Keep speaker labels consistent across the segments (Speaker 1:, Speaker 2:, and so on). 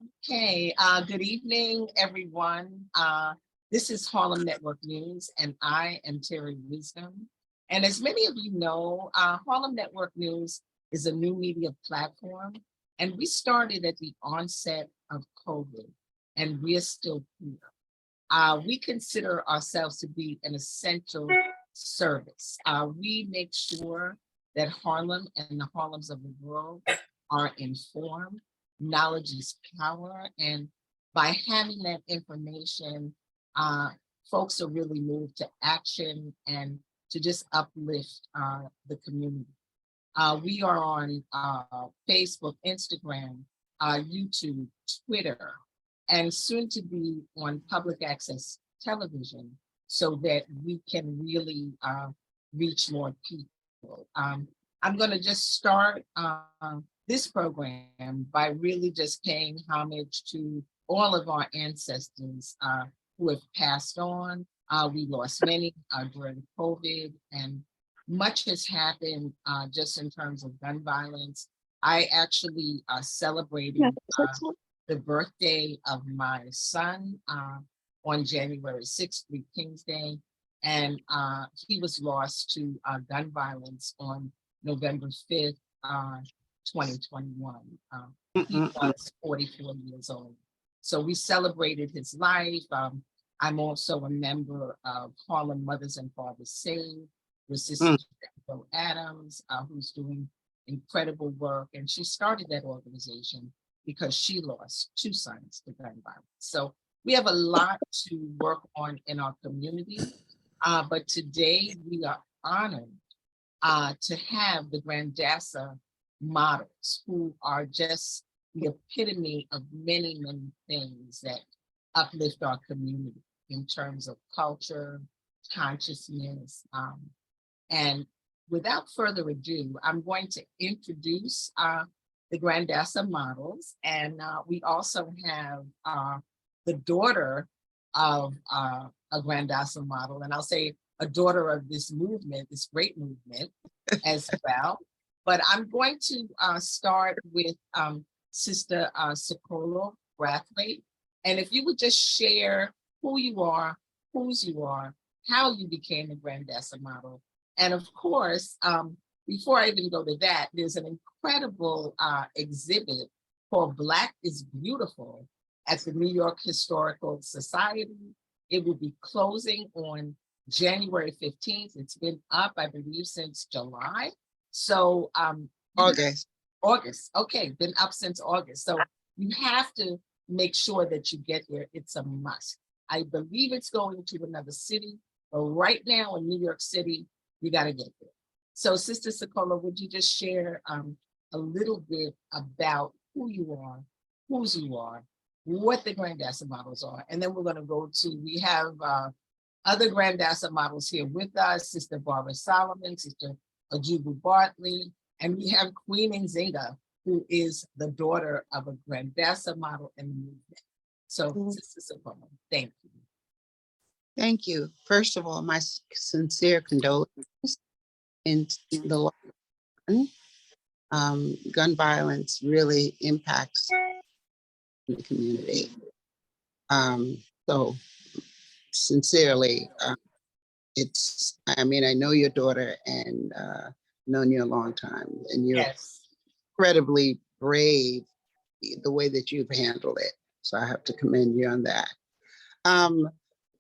Speaker 1: Okay, good evening, everyone. This is Harlem Network News, and I am Terri Wisdom. And as many of you know, Harlem Network News is a new media platform, and we started at the onset of COVID, and we are still here. We consider ourselves to be an essential service. We make sure that Harlem and the Harlems of the world are informed. Knowledge is power, and by having that information, folks are really moved to action and to just uplift the community. We are on Facebook, Instagram, YouTube, Twitter, and soon to be on public access television so that we can really reach more people. I'm going to just start this program by really just paying homage to all of our ancestors who have passed on. We lost many during COVID, and much has happened just in terms of gun violence. I actually celebrated the birthday of my son on January 6th, King's Day, and he was lost to gun violence on November 5th, 2021. He was 44 years old. So we celebrated his life. I'm also a member of Harlem Mothers and Fathers Saved with Sister Adams, who's doing incredible work. And she started that organization because she lost two sons to gun violence. So we have a lot to work on in our community. But today we are honored to have the Grandassa Models, who are just the epitome of many, many things that uplift our community in terms of culture, consciousness. And without further ado, I'm going to introduce the Grandassa Models. And we also have the daughter of a Grandassa Model, and I'll say a daughter of this movement, this great movement as well. But I'm going to start with Sister Kwame Brathwaite. And if you would just share who you are, whose you are, how you became a Grandassa Model. And of course, before I even go to that, there's an incredible exhibit called Black is Beautiful at the New York Historical Society. It will be closing on January 15th. It's been up, I believe, since July. So
Speaker 2: August.
Speaker 1: Okay, been up since August. So you have to make sure that you get there. It's a must. I believe it's going to another city, but right now in New York City, you got to get there. So Sister Kwame, would you just share a little bit about who you are, whose you are, what the Grandassa Models are, and then we're going to go to, we have other Grandassa Models here with us, Sister Barbara Solomon, Sister Ajubu Bartley, and we have Queen Enzinga, who is the daughter of a Grandassa Model in the movement. So, Sister Kwame, thank you.
Speaker 2: Thank you. First of all, my sincere condolences in the loss. Gun violence really impacts the community. So sincerely, I mean, I know your daughter and known you a long time, and you're incredibly brave the way that you've handled it. So I have to commend you on that.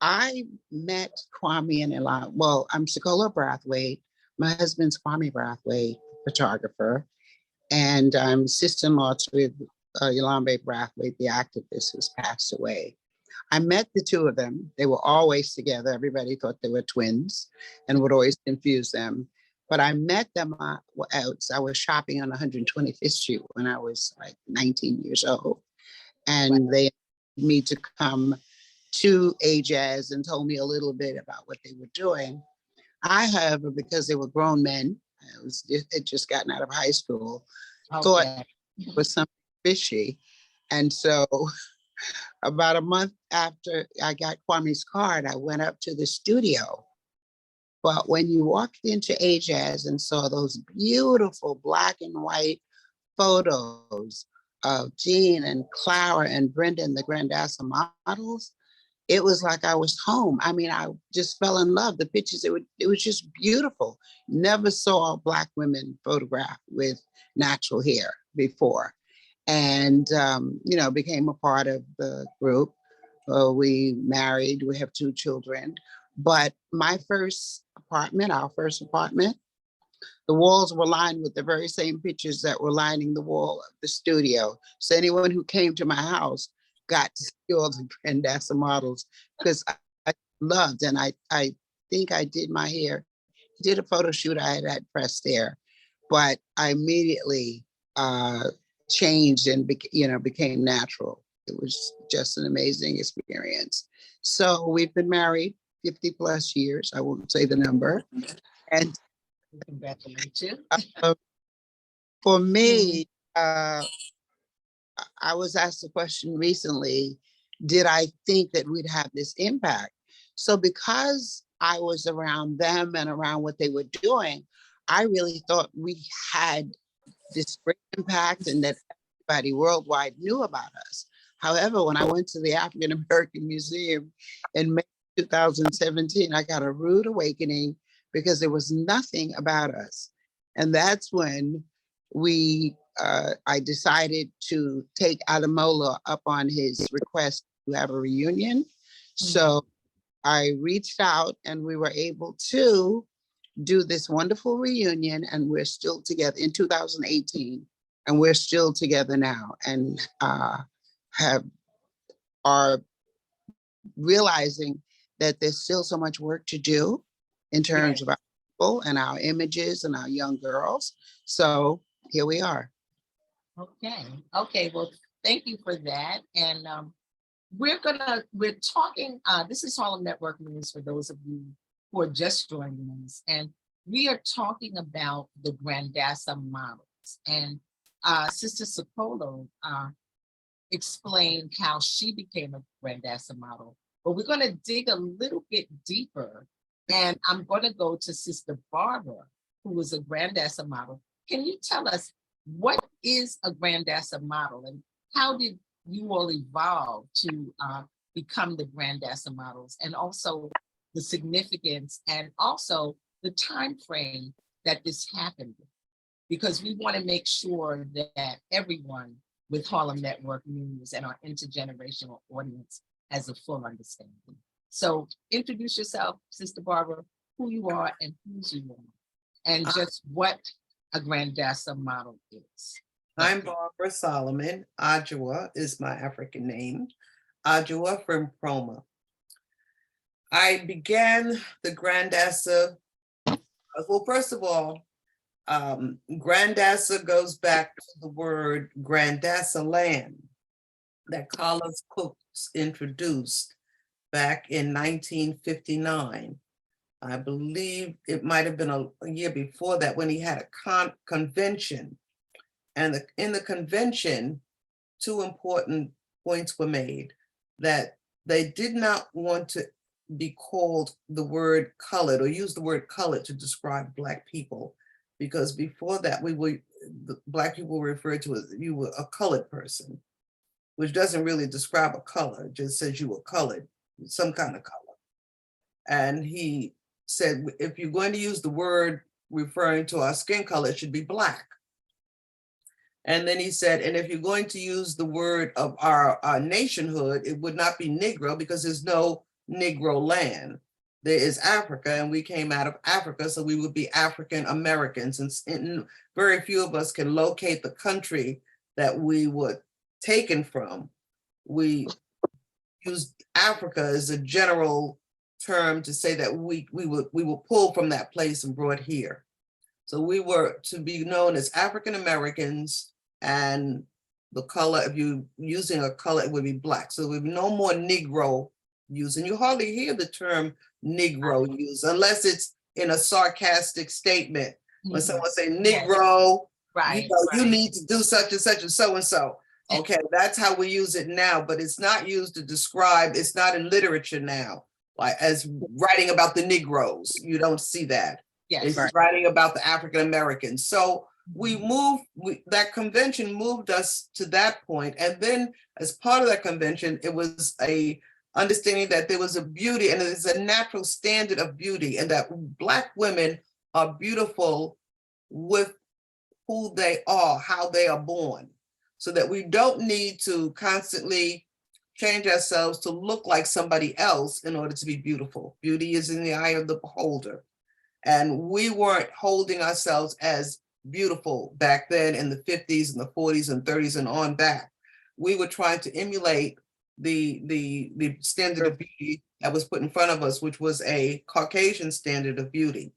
Speaker 2: I met Kwame and well, I'm Kwame Brathwaite. My husband's Kwame Brathwaite, photographer, and I'm sister-in-law to Yolande Brathwaite, the activist who's passed away. I met the two of them. They were always together. Everybody thought they were twins and would always confuse them. But I met them I was shopping on 125th Street when I was like 19 years old. And they asked me to come to AJazz and told me a little bit about what they were doing. I, however, because they were grown men, had just gotten out of high school, thought it was something fishy. And so about a month after I got Kwame's card, I went up to the studio. But when you walked into AJazz and saw those beautiful black and white photos of Jean and Clara and Brenda and the Grandassa Models, it was like I was home. I mean, I just fell in love. The pictures, it was just beautiful. Never saw Black women photographed with natural hair before. And, became a part of the group. We married, we have 2 children. But my first apartment, our first apartment, the walls were lined with the very same pictures that were lining the wall of the studio. So anyone who came to my house got to see all the Grandassa models because I loved, and I think I did my hair, did a photo shoot I had pressed there, but I immediately changed and became natural. It was just an amazing experience. So we've been married 50 plus years. I won't say the number. And
Speaker 1: Congratulations.
Speaker 2: For me, I was asked a question recently, did I think that we'd have this impact? So because I was around them and around what they were doing, I really thought we had this great impact and that everybody worldwide knew about us. However, when I went to the African American Museum in May 2017, I got a rude awakening because there was nothing about us. And that's when I decided to take Ademola up on his request to have a reunion. So I reached out and we were able to do this wonderful reunion, and we're still together in 2018, and we're still together now, and are realizing that there's still so much work to do in terms of our people and our images and our young girls. So here we are.
Speaker 1: Okay. Well, thank you for that. And we're talking, this is Harlem Network News for those of you who are just joining us. And we are talking about the Grandassa Models. And Sister Sokolo explained how she became a Grandassa model. But we're going to dig a little bit deeper. And I'm going to go to Sister Barbara, who is a Grandassa model. Can you tell us what is a Grandassa model and how did you all evolve to become the Grandassa models, and also the significance and also the time frame that this happened? Because we want to make sure that everyone with Harlem Network News and our intergenerational audience has a full understanding. So introduce yourself, Sister Barbara, who you are and whose you are, and just what a Grandassa model is.
Speaker 3: I'm Barbara Solomon. Ajua is my African name. Ajua from Proma. I began the Grandassa, well, first of all, Grandassa goes back to the word Grandassa Land that Carlos Cooks introduced back in 1959. I believe it might have been a year before that when he had a convention. And in the convention, 2 important points were made: that they did not want to be called the word colored or use the word colored to describe Black people, because before that, Black people were referred to as you were a colored person, which doesn't really describe a color, it just says you were colored, some kind of color. And he said, if you're going to use the word referring to our skin color, it should be Black. And then he said, and if you're going to use the word of our nationhood, it would not be Negro, because there's no Negro land. There is Africa, and we came out of Africa, so we would be African Americans. And very few of us can locate the country that we were taken from. We use Africa as a general term to say that we were pulled from that place and brought here. So we were to be known as African Americans, and the color, if you using a color, it would be Black. So there would be no more Negro use. And you hardly hear the term Negro used unless it's in a sarcastic statement. When someone say Negro, you need to do such and such and so and so. Okay, that's how we use it now, but it's not used to describe, it's not in literature now, like as writing about the Negroes. You don't see that. It's writing about the African Americans. So that convention moved us to that point. And then as part of that convention, it was a understanding that there was a beauty and there's a natural standard of beauty and that Black women are beautiful with who they are, how they are born, so that we don't need to constantly change ourselves to look like somebody else in order to be beautiful. Beauty is in the eye of the beholder. And we weren't holding ourselves as beautiful back then in the 50s and the 40s and 30s and on back. We were trying to emulate the standard of beauty that was put in front of us, which was a Caucasian standard of beauty.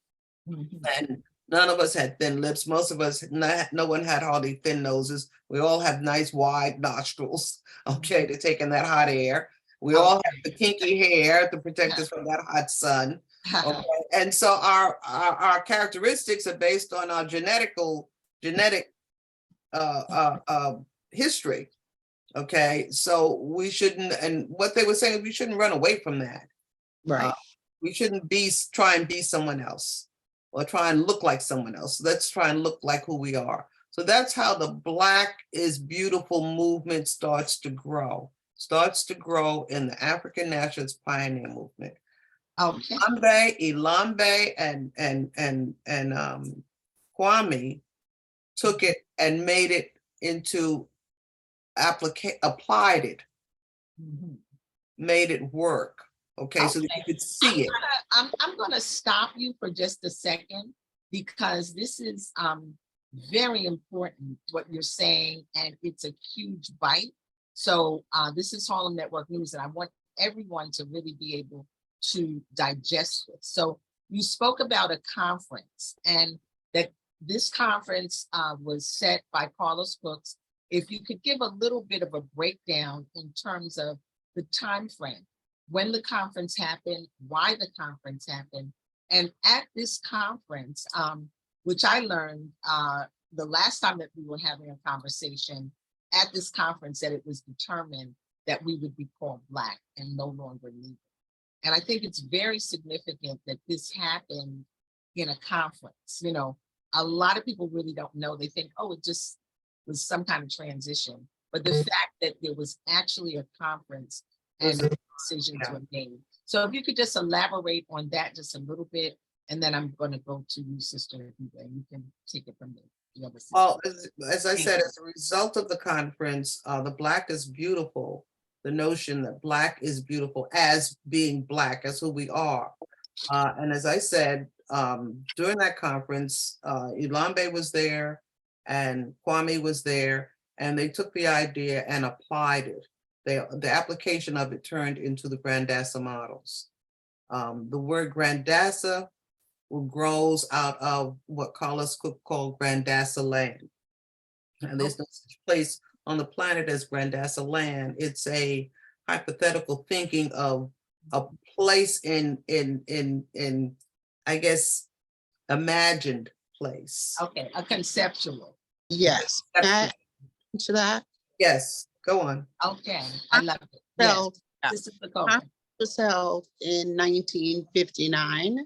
Speaker 3: And none of us had thin lips. Most of us, no one had hardly thin noses. We all have nice wide nostrils, okay, to take in that hot air. We all have the kinky hair to protect us from that hot sun. Okay. And so our characteristics are based on our genetic history. Okay, so we shouldn't, and what they were saying, we shouldn't run away from that.
Speaker 2: Right.
Speaker 3: We shouldn't try and be someone else or try and look like someone else. Let's try and look like who we are. So that's how the Black is Beautiful movement starts to grow in the African Nationalist Pioneer Movement.
Speaker 1: Okay.
Speaker 3: Ilambe and Kwame took it and made it into applied it, made it work. Okay, so that you could see it.
Speaker 1: I'm gonna stop you for just a second because this is very important what you're saying, and it's a huge bite. So this is Harlem Network News, and I want everyone to really be able to digest this. So you spoke about a conference, and that this conference was set by Carlos Cooks. If you could give a little bit of a breakdown in terms of the time frame, when the conference happened, why the conference happened, and at this conference, which I learned the last time that we were having a conversation at this conference, that it was determined that we would be called Black and no longer Negro. And I think it's very significant that this happened in a conference. You know, a lot of people really don't know. They think, oh, it just was some kind of transition. But the fact that there was actually a conference and decisions were made. So if you could just elaborate on that just a little bit, and then I'm going to go to you, Sister, and you can take it from there.
Speaker 3: Well, as I said, as a result of the conference, the Black is Beautiful, the notion that Black is beautiful as being Black, as who we are. And as I said, during that conference, Ilambe was there and Kwame was there, and they took the idea and applied it. The application of it turned into the Grandassa Models. The word Grandassa grows out of what Carlos Cook called Grandassa Land. And there's no such place on the planet as Grandassa Land. It's a hypothetical thinking of a place in I guess, imagined place.
Speaker 1: Okay, a conceptual.
Speaker 2: Yes. Can I answer that?
Speaker 3: Yes, go on.
Speaker 1: Okay, I love it.
Speaker 2: So,
Speaker 1: Yes. This is the goal.
Speaker 2: was held in 1959,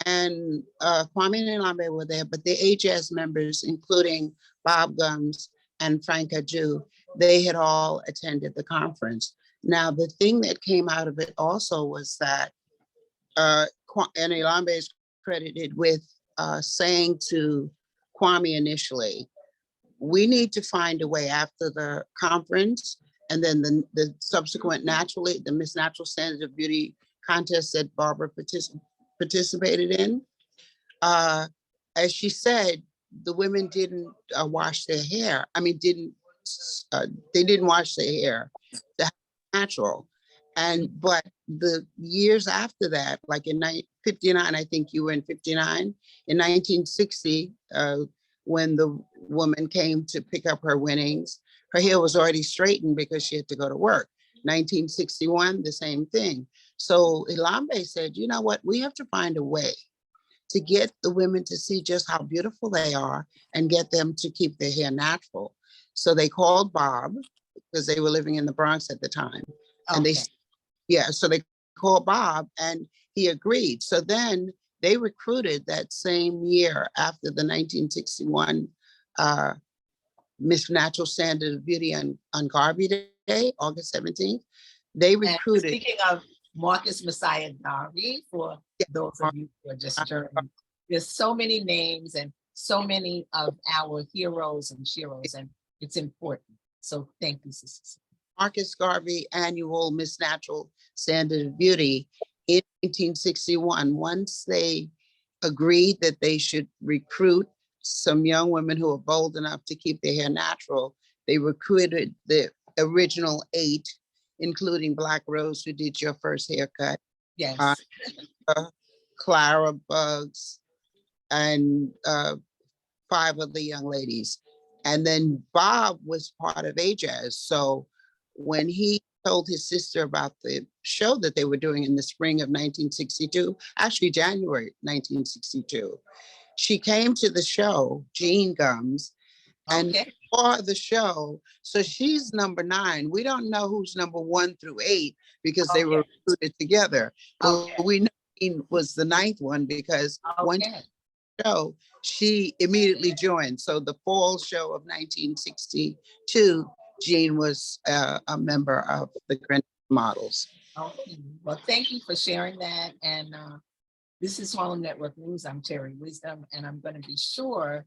Speaker 2: and Kwame and Ilambe were there, but the HS members, including Bob Gums and Frank Aju, they had all attended the conference. Now, the thing that came out of it also was that, and Ilambe is credited with saying to Kwame initially, we need to find a way after the conference and then the subsequent the Miss Natural Standard of Beauty contest that Barbara participated in. As she said, the women didn't wash their hair. I mean, they didn't wash their hair. That's natural. But the years after that, like in 59, I think you were in 59, in 1960, when the woman came to pick up her winnings, her hair was already straightened because she had to go to work. 1961, the same thing. So Ilambe said, you know what, we have to find a way to get the women to see just how beautiful they are and get them to keep their hair natural. So they called Bob, because they were living in the Bronx at the time. And so they called Bob and he agreed. So then they recruited that same year after the 1961 Miss Natural Standard of Beauty on Garvey Day, August 17th. They
Speaker 1: And
Speaker 2: recruited.
Speaker 1: speaking of Marcus Messiah Garvey, for those of you who are just joining, there's so many names and so many of our heroes and sheroes, and it's important. So thank you, Sister.
Speaker 2: Marcus Garvey annual Miss Natural Standard of Beauty in 1961. Once they agreed that they should recruit some young women who are bold enough to keep their hair natural, they recruited the original 8, including Black Rose, who did your first haircut.
Speaker 1: Yes.
Speaker 2: Clara Bugs, and 5 other young ladies. And then Bob was part of AJAZ. So when he told his sister about the show that they were doing in the spring of 1962, actually January 1962, she came to the show, Jean Gums, and for the show. So she's number 9. We don't know who's number 1 through 8 because they were recruited together. But we know Jean was the 9th one because one show, she immediately joined. So the fall show of 1962, Jean was a member of the Grandassa Models.
Speaker 1: Okay. Well, thank you for sharing that. And this is Harlem Network News. I'm Terri Wisdom, and I'm going to be sure,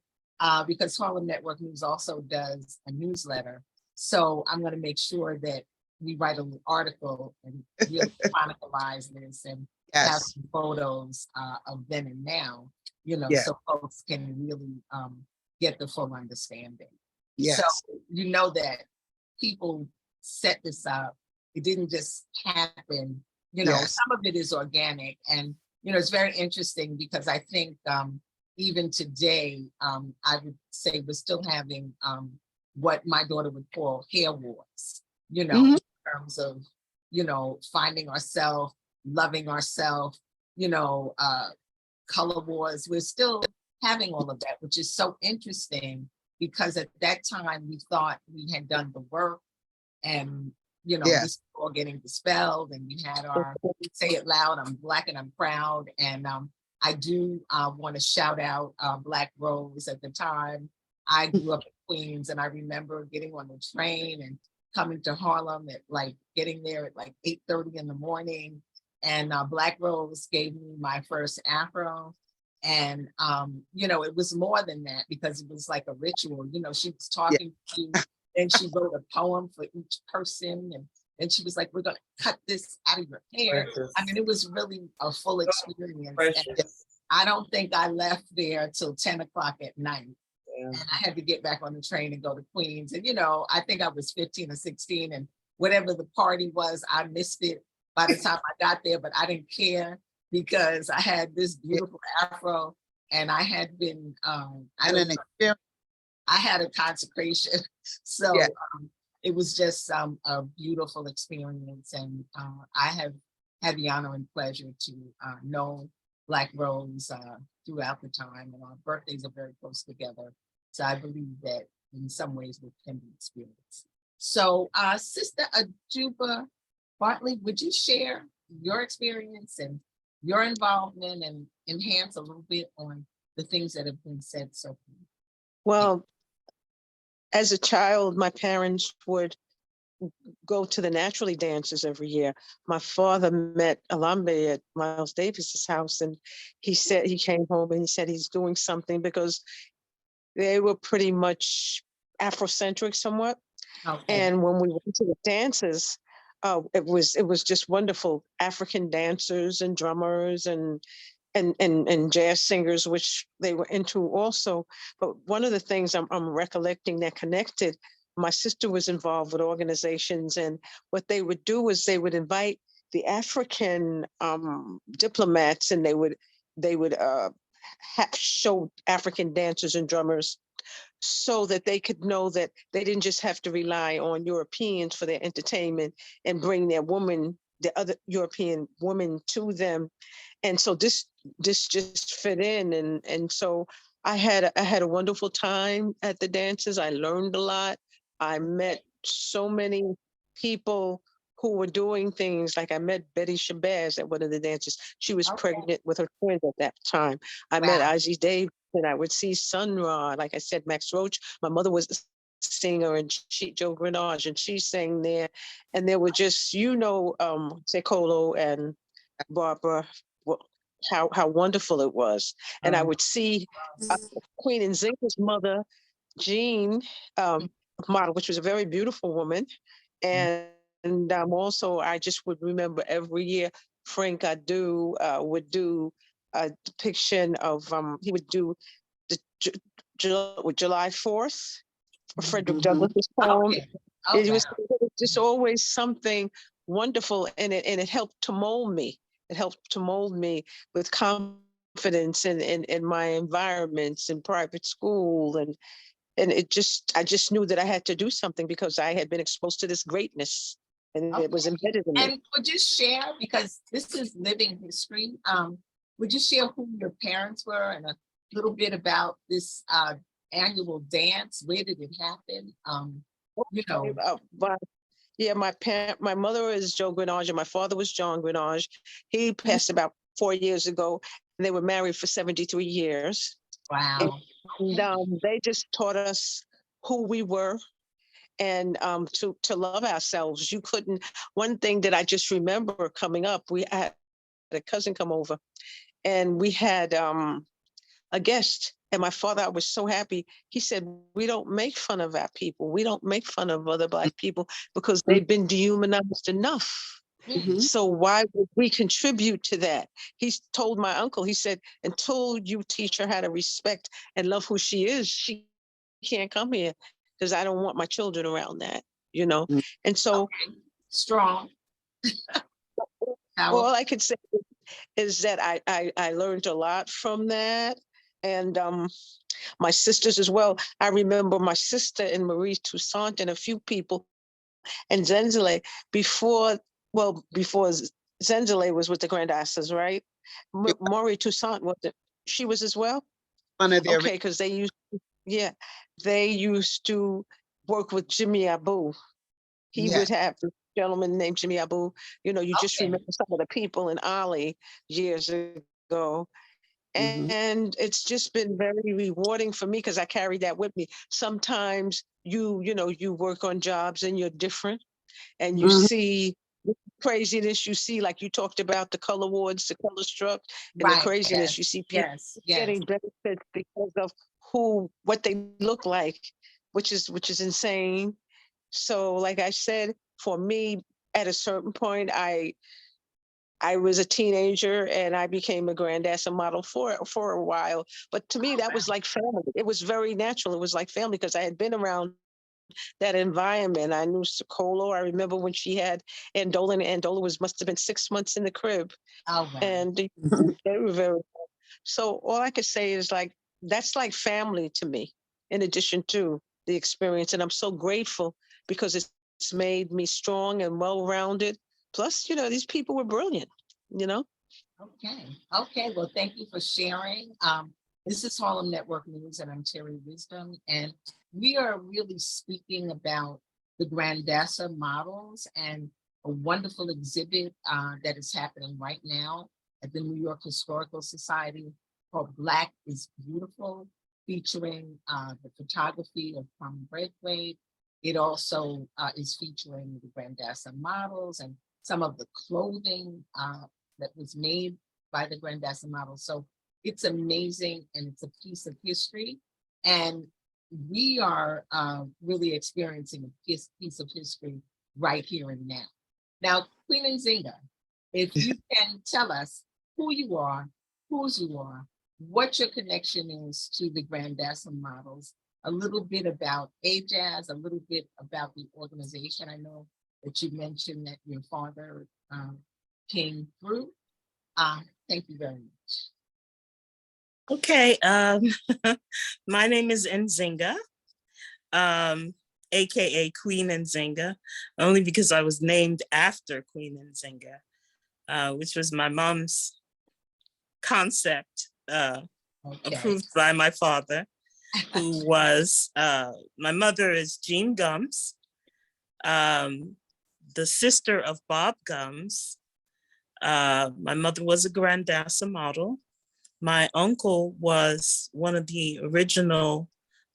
Speaker 1: because Harlem Network News also does a newsletter. So I'm going to make sure that we write an article and really chronicleize this and have some photos of then and now, you know, so folks can really get the full understanding. So you know that people set this up. It didn't just happen, you know, some of it is organic. And, you know, it's very interesting because I think even today, I would say we're still having what my daughter would call hair wars, you know, in terms of, you know, finding ourselves, loving ourselves, you know, color wars. We're still having all of that, which is so interesting because at that time we thought we had done the work and, you know, this was all getting dispelled and we had our say it loud, I'm Black and I'm proud. And I do want to shout out Black Rose. At the time, I grew up in Queens and I remember getting on the train and coming to Harlem at like getting there at like 8:30 in the morning. And Black Rose gave me my first afro. And, you know, it was more than that because it was like a ritual. You know, she was talking to you and she wrote a poem for each person. And she was like, we're going to cut this out of your hair. I mean, it was really a full experience. And I don't think I left there till 10 o'clock at night. And I had to get back on the train and go to Queens. And, you know, I think I was 15 or 16 and whatever the party was, I missed it by the time I got there, but I didn't care because I had this beautiful afro and I had been, I had a consecration. So it was just a beautiful experience. And I have had the honor and pleasure to know Black Rose throughout the time, and our birthdays are very close together. So I believe that in some ways we can be experienced. So Sister Ajuba Bartley, would you share your experience and your involvement and enhance a little bit on the things that have been said so far?
Speaker 4: Well, as a child, my parents would go to the Naturally dances every year. My father met Alambe at Miles Davis's house, and he said he came home and he said he's doing something because they were pretty much Afrocentric somewhat. And when we went to the dances, it was just wonderful. African dancers and drummers and jazz singers, which they were into also. But one of the things I'm recollecting that connected, my sister was involved with organizations, and what they would do is they would invite the African diplomats, and they would show African dancers and drummers so that they could know that they didn't just have to rely on Europeans for their entertainment and bring their woman, the other European woman to them. And so this just fit in. And so I had a wonderful time at the dances. I learned a lot. I met so many people who were doing things. Like I met Betty Shabazz at one of the dances. She was pregnant with her twins at that time. I met Ozzie Davis and I would see Sun Ra, like I said, Max Roach. My mother was a singer, and Joe Grenage, and she sang there. And there were just, Secolo and Barbara, how wonderful it was. And I would see Queen Enzinga's mother, Jean, model, which was a very beautiful woman. And also, I just would remember every year Frank Adu would do a depiction of, he would do the July 4th, Frederick Douglass's poem.
Speaker 1: Okay. Oh,
Speaker 4: It was
Speaker 1: wow.
Speaker 4: just always something wonderful, and it helped to mold me. It helped to mold me with confidence in my environments in private school, and I just knew that I had to do something because I had been exposed to this greatness, and it was embedded in me.
Speaker 1: And would you share, because this is living history, would you share who your parents were and a little bit about this annual dance? Where did it happen?
Speaker 4: My mother is Joe Grenage, and my father was John Grenage. He passed about 4 years ago, and they were married for 73 years.
Speaker 1: Wow.
Speaker 4: And they just taught us who we were, and to love ourselves. You couldn't. One thing that I just remember coming up, I had a cousin come over, and we had a guest. And my father, I was so happy. He said, "We don't make fun of our people. We don't make fun of other Black people because they've been dehumanized enough. So why would we contribute to that?" He told my uncle, he said, "Until you teach her how to respect and love who she is, she can't come here because I don't want my children around that, you know?" And so
Speaker 1: Strong.
Speaker 4: all I could say is that I learned a lot from that. And my sisters as well. I remember my sister and Marie Toussaint and a few people, and Zenzele before Zenzele was with the Grandassas, right? Marie Toussaint she was as well?
Speaker 2: One of the
Speaker 4: Okay, because they used to work with Jimmy Abu. He would have a gentleman named Jimmy Abu. You just remember some of the people in Ali years ago. And it's just been very rewarding for me because I carry that with me. Sometimes you work on jobs and you're different, and you see craziness. You see, like you talked about the color wards, the color struck, and the craziness. You see people getting benefits because of what they look like, which is insane. So, like I said, for me, at a certain point, I was a teenager and I became a Grandassa model for a while. But to me, that was like family. It was very natural. It was like family because I had been around that environment. I knew Socolo. I remember when she had Andola, and Andola must have been 6 months in the crib.
Speaker 1: Oh, wow.
Speaker 4: And they were very, so all I could say is that's like family to me, in addition to the experience. And I'm so grateful because it's made me strong and well-rounded. Plus, these people were brilliant,
Speaker 1: Okay. Well, thank you for sharing. This is Harlem Network News, and I'm Terri Wisdom. And we are really speaking about the Grandassa Models and a wonderful exhibit that is happening right now at the New York Historical Society called Black is Beautiful, featuring the photography of Kwame Brathwaite. It also is featuring the Grandassa Models and some of the clothing that was made by the Grandassa Models. So it's amazing, and it's a piece of history. And we are really experiencing a piece of history right here and now. Now, Queen Enzinga, if you can tell us who you are, whose you are, what your connection is to the Grandassa Models, a little bit about AJAZ, a little bit about the organization. I know that you mentioned that your father came through. Thank you very much.
Speaker 5: Okay, my name is Enzinga, AKA Queen Enzinga, only because I was named after Queen Enzinga, which was my mom's concept, approved by my father, who was, my mother is Jean Gums, the sister of Bob Gums. My mother was a Grandassa model. my uncle was one of the original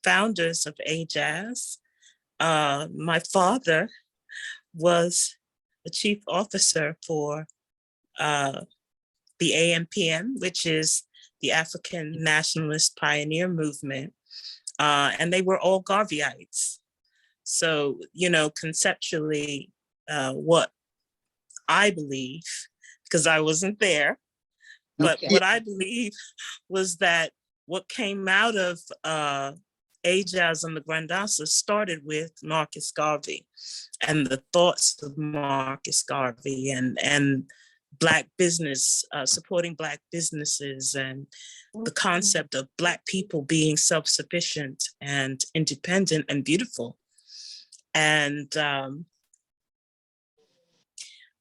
Speaker 5: founders of AJAS. My father was the chief officer for the AMPM, which is the African Nationalist Pioneer Movement. And they were all Garveyites. So, you know, conceptually, what I believe, because I wasn't there, but
Speaker 1: Okay.
Speaker 5: what I believe was that what came out of AJAS and the Grandassa started with Marcus Garvey and the thoughts of Marcus Garvey and Black business, supporting Black businesses, and the concept of Black people being self-sufficient and independent and beautiful. And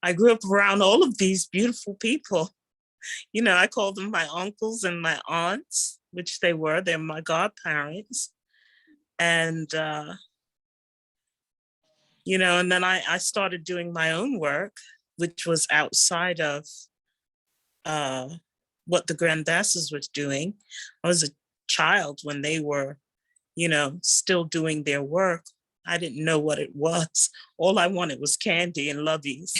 Speaker 5: I grew up around all of these beautiful people. You know, I call them my uncles and my aunts, which they were. They're my godparents. And, you know, and then I started doing my own work, which was outside of what the Grandassas was doing. I was a child when they were, you know, still doing their work. I didn't know what it was. All I wanted was candy and loveys.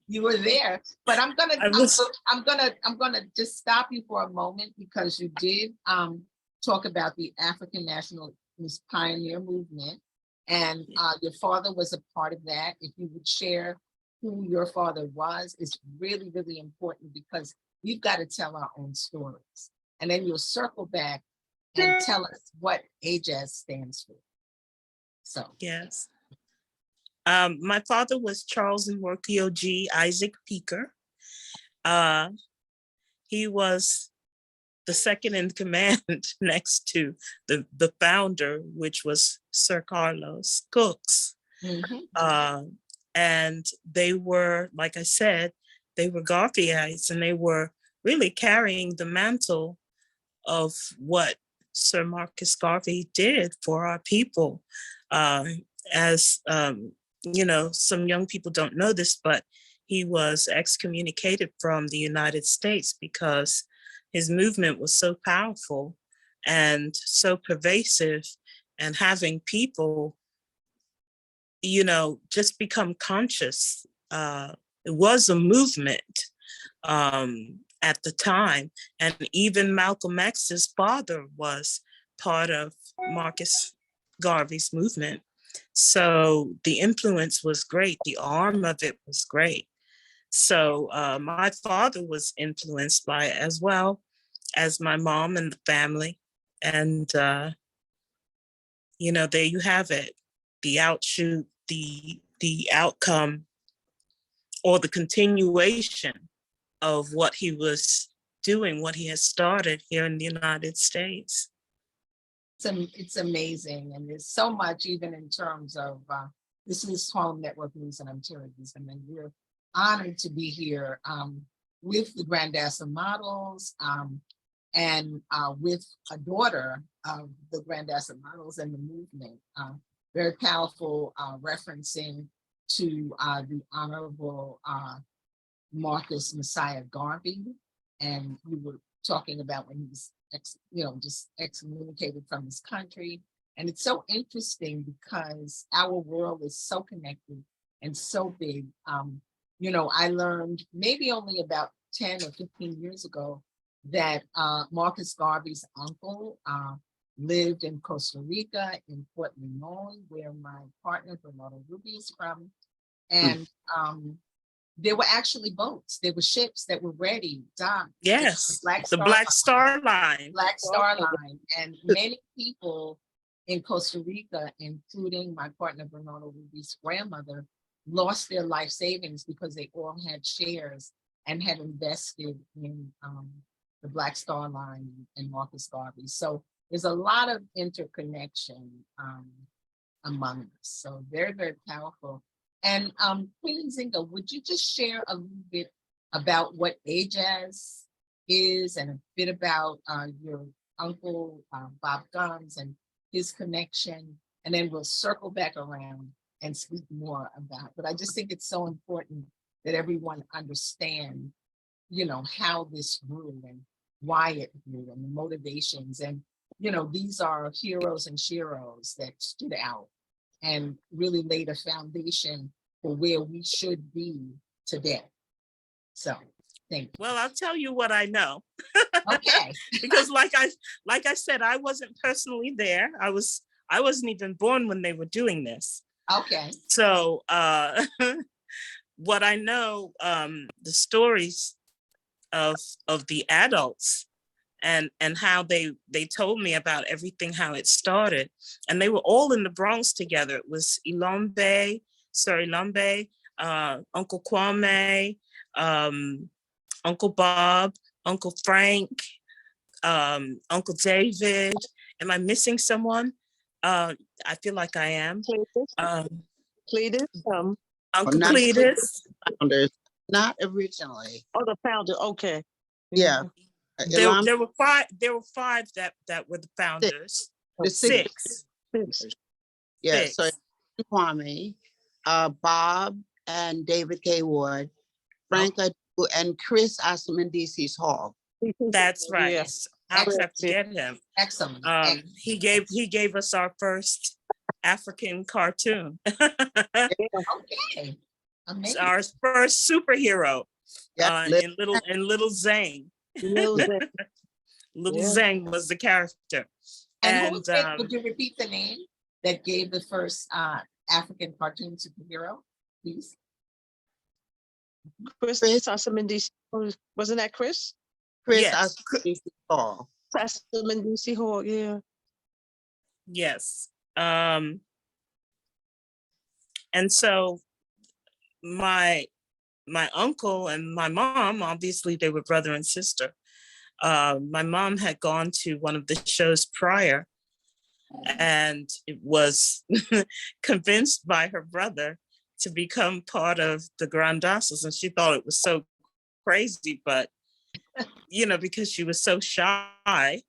Speaker 1: You were there, but I'm gonna just stop you for a moment, because you did talk about the African Nationalist Pioneer Movement, and your father was a part of that. If you would share who your father was, it's really, really important, because we've got to tell our own stories. And then you'll circle back and tell us what AJAS stands for. So.
Speaker 5: Yes. My father was Charles Morkio G. Isaac Peaker. He was the second in command next to the founder, which was Sir Carlos Cooks.
Speaker 1: Mm-hmm.
Speaker 5: And they were, like I said, they were Garveyites, and they were really carrying the mantle of what Sir Marcus Garvey did for our people. As you know, some young people don't know this, but he was excommunicated from the United States because his movement was so powerful and so pervasive, and having people, you know, just become conscious. It was a movement at the time, and even Malcolm X's father was part of Marcus Garvey's movement. So the influence was great. The arm of it was great. So my father was influenced by it, as well as my mom and the family. And, you know, there you have it. The outshoot, the outcome, or the continuation of what he was doing, what he has started here in the United States.
Speaker 1: It's amazing, and there's so much, even in terms of this is Harlem Network News, and I'm Terri Wisdom, and we're honored to be here with the Grandassa Models and with a daughter of the Grandassa Models and the movement. Very powerful referencing to the Honorable Marcus Messiah Garvey, and we were talking about when he was just excommunicated from his country. And it's so interesting because our world is so connected and so big. You know, I learned maybe only about 10 or 15 years ago that Marcus Garvey's uncle lived in Costa Rica, in Port Limon, where my partner Bernardo Ruby is from. And there were actually boats, there were ships that were ready, docked.
Speaker 5: Yes, the Black Star Line.
Speaker 1: Black Star Line. And many people in Costa Rica, including my partner Bernardo Ruby's grandmother, lost their life savings because they all had shares and had invested in the Black Star Line and Marcus Garvey. So there's a lot of interconnection among us. So very, very powerful. And Queen Enzinga, would you just share a little bit about what AJAS is, and a bit about your uncle, Bob Guns, and his connection, and then we'll circle back around and speak more about it. But I just think it's so important that everyone understand, you know, how this grew why it grew and the motivations. And, you know, these are heroes and sheroes that stood out and really laid a foundation for where we should be today. So, thank you.
Speaker 5: Well, I'll tell you what I know.
Speaker 1: Okay.
Speaker 5: Because like I said, I wasn't personally there. I wasn't even born when they were doing this.
Speaker 1: Okay.
Speaker 5: So what I know, the stories of the adults and how they told me about everything, how it started. And they were all in the Bronx together. It was Ilambe, Sir Ilambe, Uncle Kwame, Uncle Bob, Uncle Frank, Uncle David. Am I missing someone? I feel like I am.
Speaker 4: Cletus,
Speaker 5: Uncle
Speaker 2: not
Speaker 5: Cletus.
Speaker 2: founders, not originally.
Speaker 4: oh, the founder, okay.
Speaker 2: Yeah.
Speaker 5: There
Speaker 2: Ilam-
Speaker 5: were five. There were five that were the founders.
Speaker 2: the six.
Speaker 5: Six.
Speaker 2: Yeah,
Speaker 5: Six.
Speaker 2: so Kwame, Bob and David K. Ward, Frank Adu, and Chris Asamandisi's Hall.
Speaker 5: That's right.
Speaker 4: Yes.
Speaker 5: I'll
Speaker 1: Excellent.
Speaker 5: have to get him.
Speaker 1: Excellent.
Speaker 5: He gave us our first African cartoon.
Speaker 1: Okay. Amazing.
Speaker 5: Our first superhero.
Speaker 2: Yep,
Speaker 5: In Little Zane.
Speaker 4: Little Zane.
Speaker 5: Little
Speaker 4: Yeah.
Speaker 5: Zane was the character.
Speaker 1: And who did, would you repeat the name that gave the first African cartoon superhero, please?
Speaker 4: Chris Asamandisi, wasn't that Chris?
Speaker 2: Chris
Speaker 5: Yes.
Speaker 2: Asamandisi's Hall.
Speaker 4: Asamandisi Hall, yeah.
Speaker 5: Yes. And so my uncle and my mom, obviously they were brother and sister. My mom had gone to one of the shows prior and was convinced by her brother to become part of the Grandassas, and she thought it was so crazy, but you know, because she was so shy.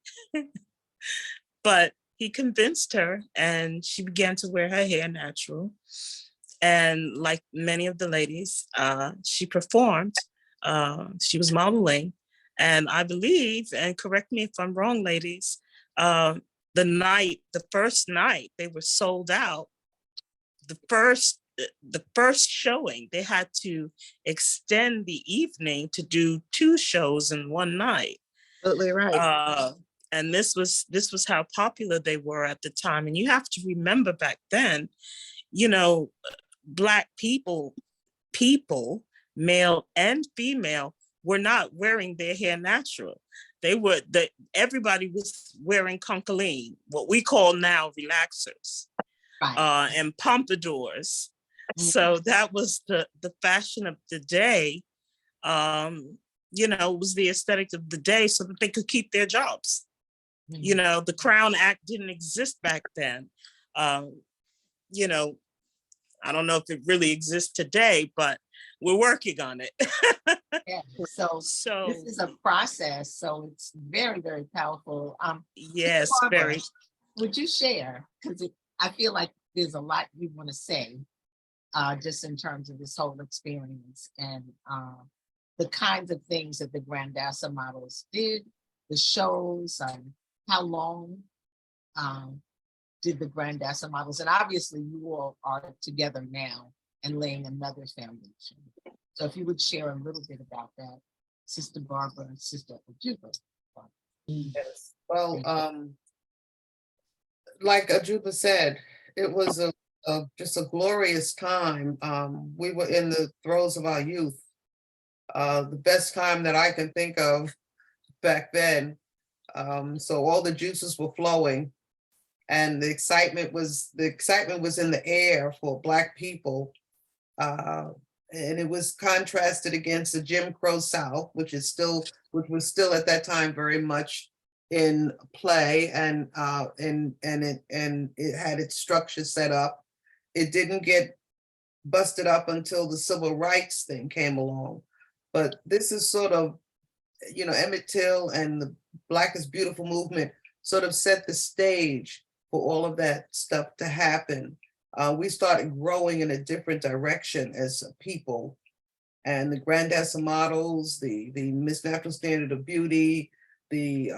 Speaker 5: But he convinced her and she began to wear her hair natural. And like many of the ladies, she performed, she was modeling. And I believe, and correct me if I'm wrong, ladies, the first night they were sold out. The first showing, they had to extend the evening to do 2 shows in one night.
Speaker 2: Absolutely right.
Speaker 5: And this was how popular they were at the time. And you have to remember back then, you know, Black people, male and female, were not wearing their hair natural. Everybody was wearing concholine, what we call now relaxers,
Speaker 1: Right.
Speaker 5: and pompadours. So that was the fashion of the day. You know, it was the aesthetic of the day so that they could keep their jobs. You know, the Crown Act didn't exist back then. You know, I don't know if it really exists today, but we're working on it.
Speaker 1: Yeah. So this is a process. So it's very, very powerful.
Speaker 5: Yes,
Speaker 1: Barbara,
Speaker 5: very.
Speaker 1: would you share? Because I feel like there's a lot you want to say, just in terms of this whole experience and the kinds of things that the Grandassa Models did, the shows, how long did the Grandassa Models, and obviously you all are together now and laying another foundation. So if you would share a little bit about that, Sister Barbara and Sister Ajuba.
Speaker 3: Yes. Well, like Ajuba said, it was just a glorious time. We were in the throes of our youth. The best time that I can think of back then. So all the juices were flowing, and the excitement was in the air for Black people. And it was contrasted against the Jim Crow South, which was still at that time very much in play, and it had its structure set up. It didn't get busted up until the civil rights thing came along. But this is sort of, you know, Emmett Till and the Black is Beautiful movement sort of set the stage for all of that stuff to happen. We started growing in a different direction as a people. And the Grandassa Models, the Miss Natural Standard of Beauty, the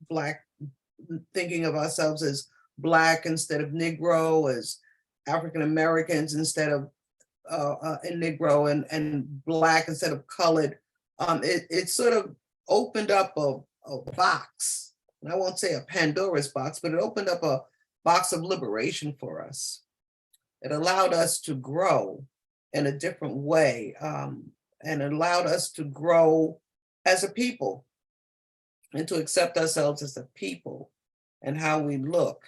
Speaker 3: Black, thinking of ourselves as Black instead of Negro, as African Americans instead of Negro, and Black instead of colored. It sort of opened up a box. And I won't say a Pandora's box, but it opened up a box of liberation for us. It allowed us to grow in a different way, and it allowed us to grow as a people and to accept ourselves as a people and how we look.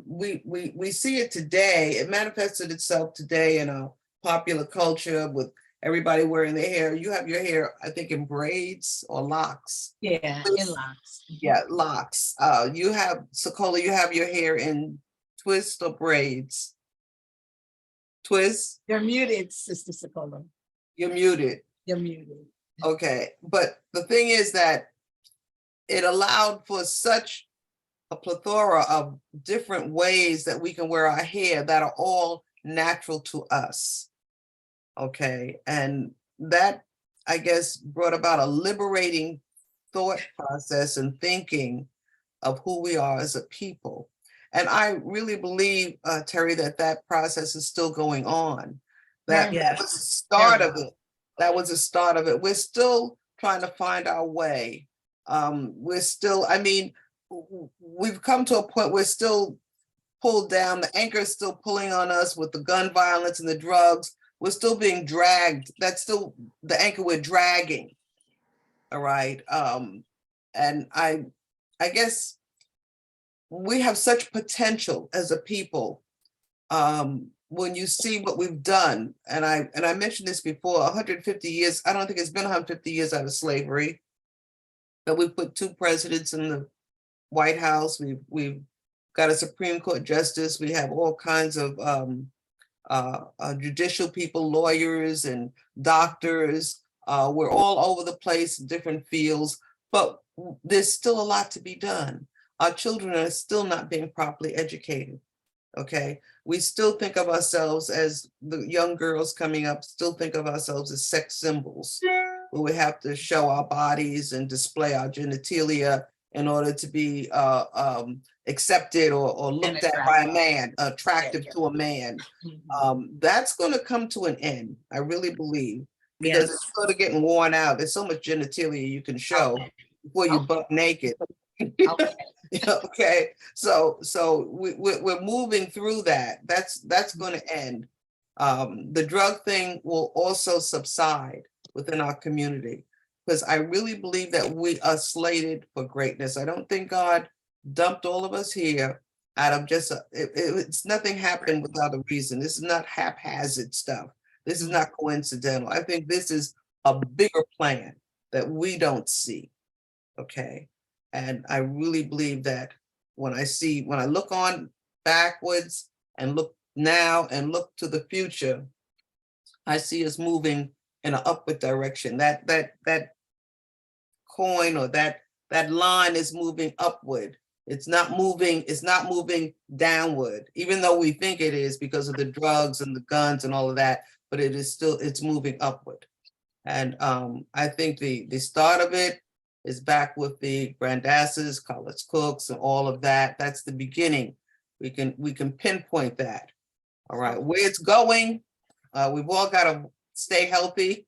Speaker 3: We see it today. It manifested itself today in our popular culture with everybody wearing their hair. You have your hair, I think, in braids or locks.
Speaker 1: Yeah, in locks.
Speaker 3: Yeah, locks. You have, Sokola, you have your hair in twists or braids. Twists?
Speaker 1: You're muted, Sister Sokola.
Speaker 3: You're muted.
Speaker 1: You're muted.
Speaker 3: Okay, but the thing is that it allowed for such a plethora of different ways that we can wear our hair that are all natural to us. Okay, and that, I guess, brought about a liberating thought process and thinking of who we are as a people. And I really believe, Terry, that process is still going on. That was the start of it. That was the start of it. We're still trying to find our way. We're still, I mean, we've come to a point where we're still pulled down. The anchor is still pulling on us with the gun violence and the drugs. We're still being dragged. That's still the anchor we're dragging. All right. And I guess we have such potential as a people. When you see what we've done, and I mentioned this before, 150 years, I don't think it's been 150 years out of slavery, but we put 2 presidents in the White House. We've got a Supreme Court justice. We have all kinds of judicial people, lawyers and doctors. We're all over the place in different fields, but there's still a lot to be done. Our children are still not being properly educated. Okay, we still think of ourselves as, the young girls coming up still think of ourselves as sex symbols, where we have to show our bodies and display our genitalia in order to be accepted or looked at by a man, attractive to a man. That's going to come to an end, I really believe, because it's sort of getting worn out. There's so much genitalia you can show before you butt naked. Okay, so we're moving through that. That's going to end. The drug thing will also subside within our community, because I really believe that we are slated for greatness. I don't think God dumped all of us here out of just it's nothing happened without a reason. This is not haphazard stuff. This is not coincidental. I think this is a bigger plan that we don't see. Okay. And I really believe that when I look on backwards and look now and look to the future, I see us moving in an upward direction. That coin or that line is moving upward. It's not moving downward, even though we think it is because of the drugs and the guns and all of that, but it's moving upward. And I think the start of it is back with the Grandassas, college cooks, and all of that. That's the beginning. We can pinpoint that. All right, where it's going, we've all got to stay healthy.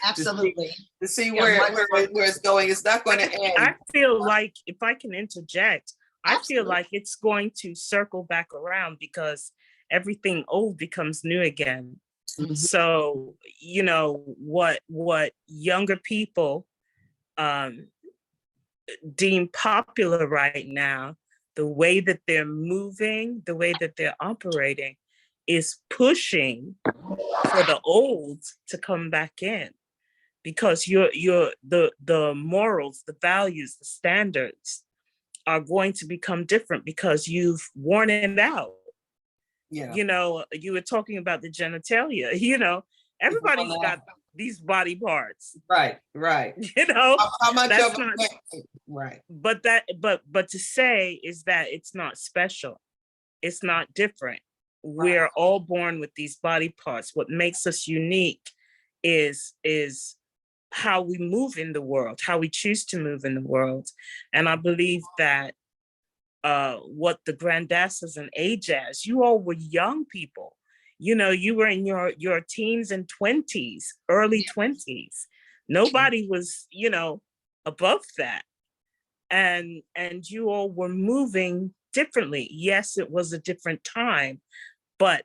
Speaker 1: Absolutely.
Speaker 3: to see where it's going. It's not going to end.
Speaker 5: I feel like, if I can interject, I
Speaker 1: Absolutely.
Speaker 5: feel like it's going to circle back around because everything old becomes new again.
Speaker 1: Mhm.
Speaker 5: So, you know, what younger people deem popular right now, the way that they're moving, the way that they're operating is pushing for the old to come back in, because the morals, the values, the standards are going to become different because you've worn it out.
Speaker 3: Yeah.
Speaker 5: You know, you were talking about the genitalia, you know, everybody's got these body parts.
Speaker 3: Right.
Speaker 5: You know,
Speaker 3: How much
Speaker 5: that's
Speaker 3: of
Speaker 5: not,
Speaker 3: right.
Speaker 5: but to say is that it's not special. It's not different. We're all born with these body parts. What makes us unique is how we move in the world, how we choose to move in the world. And I believe that what the Grandassas and Ajaz, you all were young people. You know, you were in your teens and 20s, early 20s. Nobody was, you know, above that. And you all were moving differently. Yes, it was a different time, but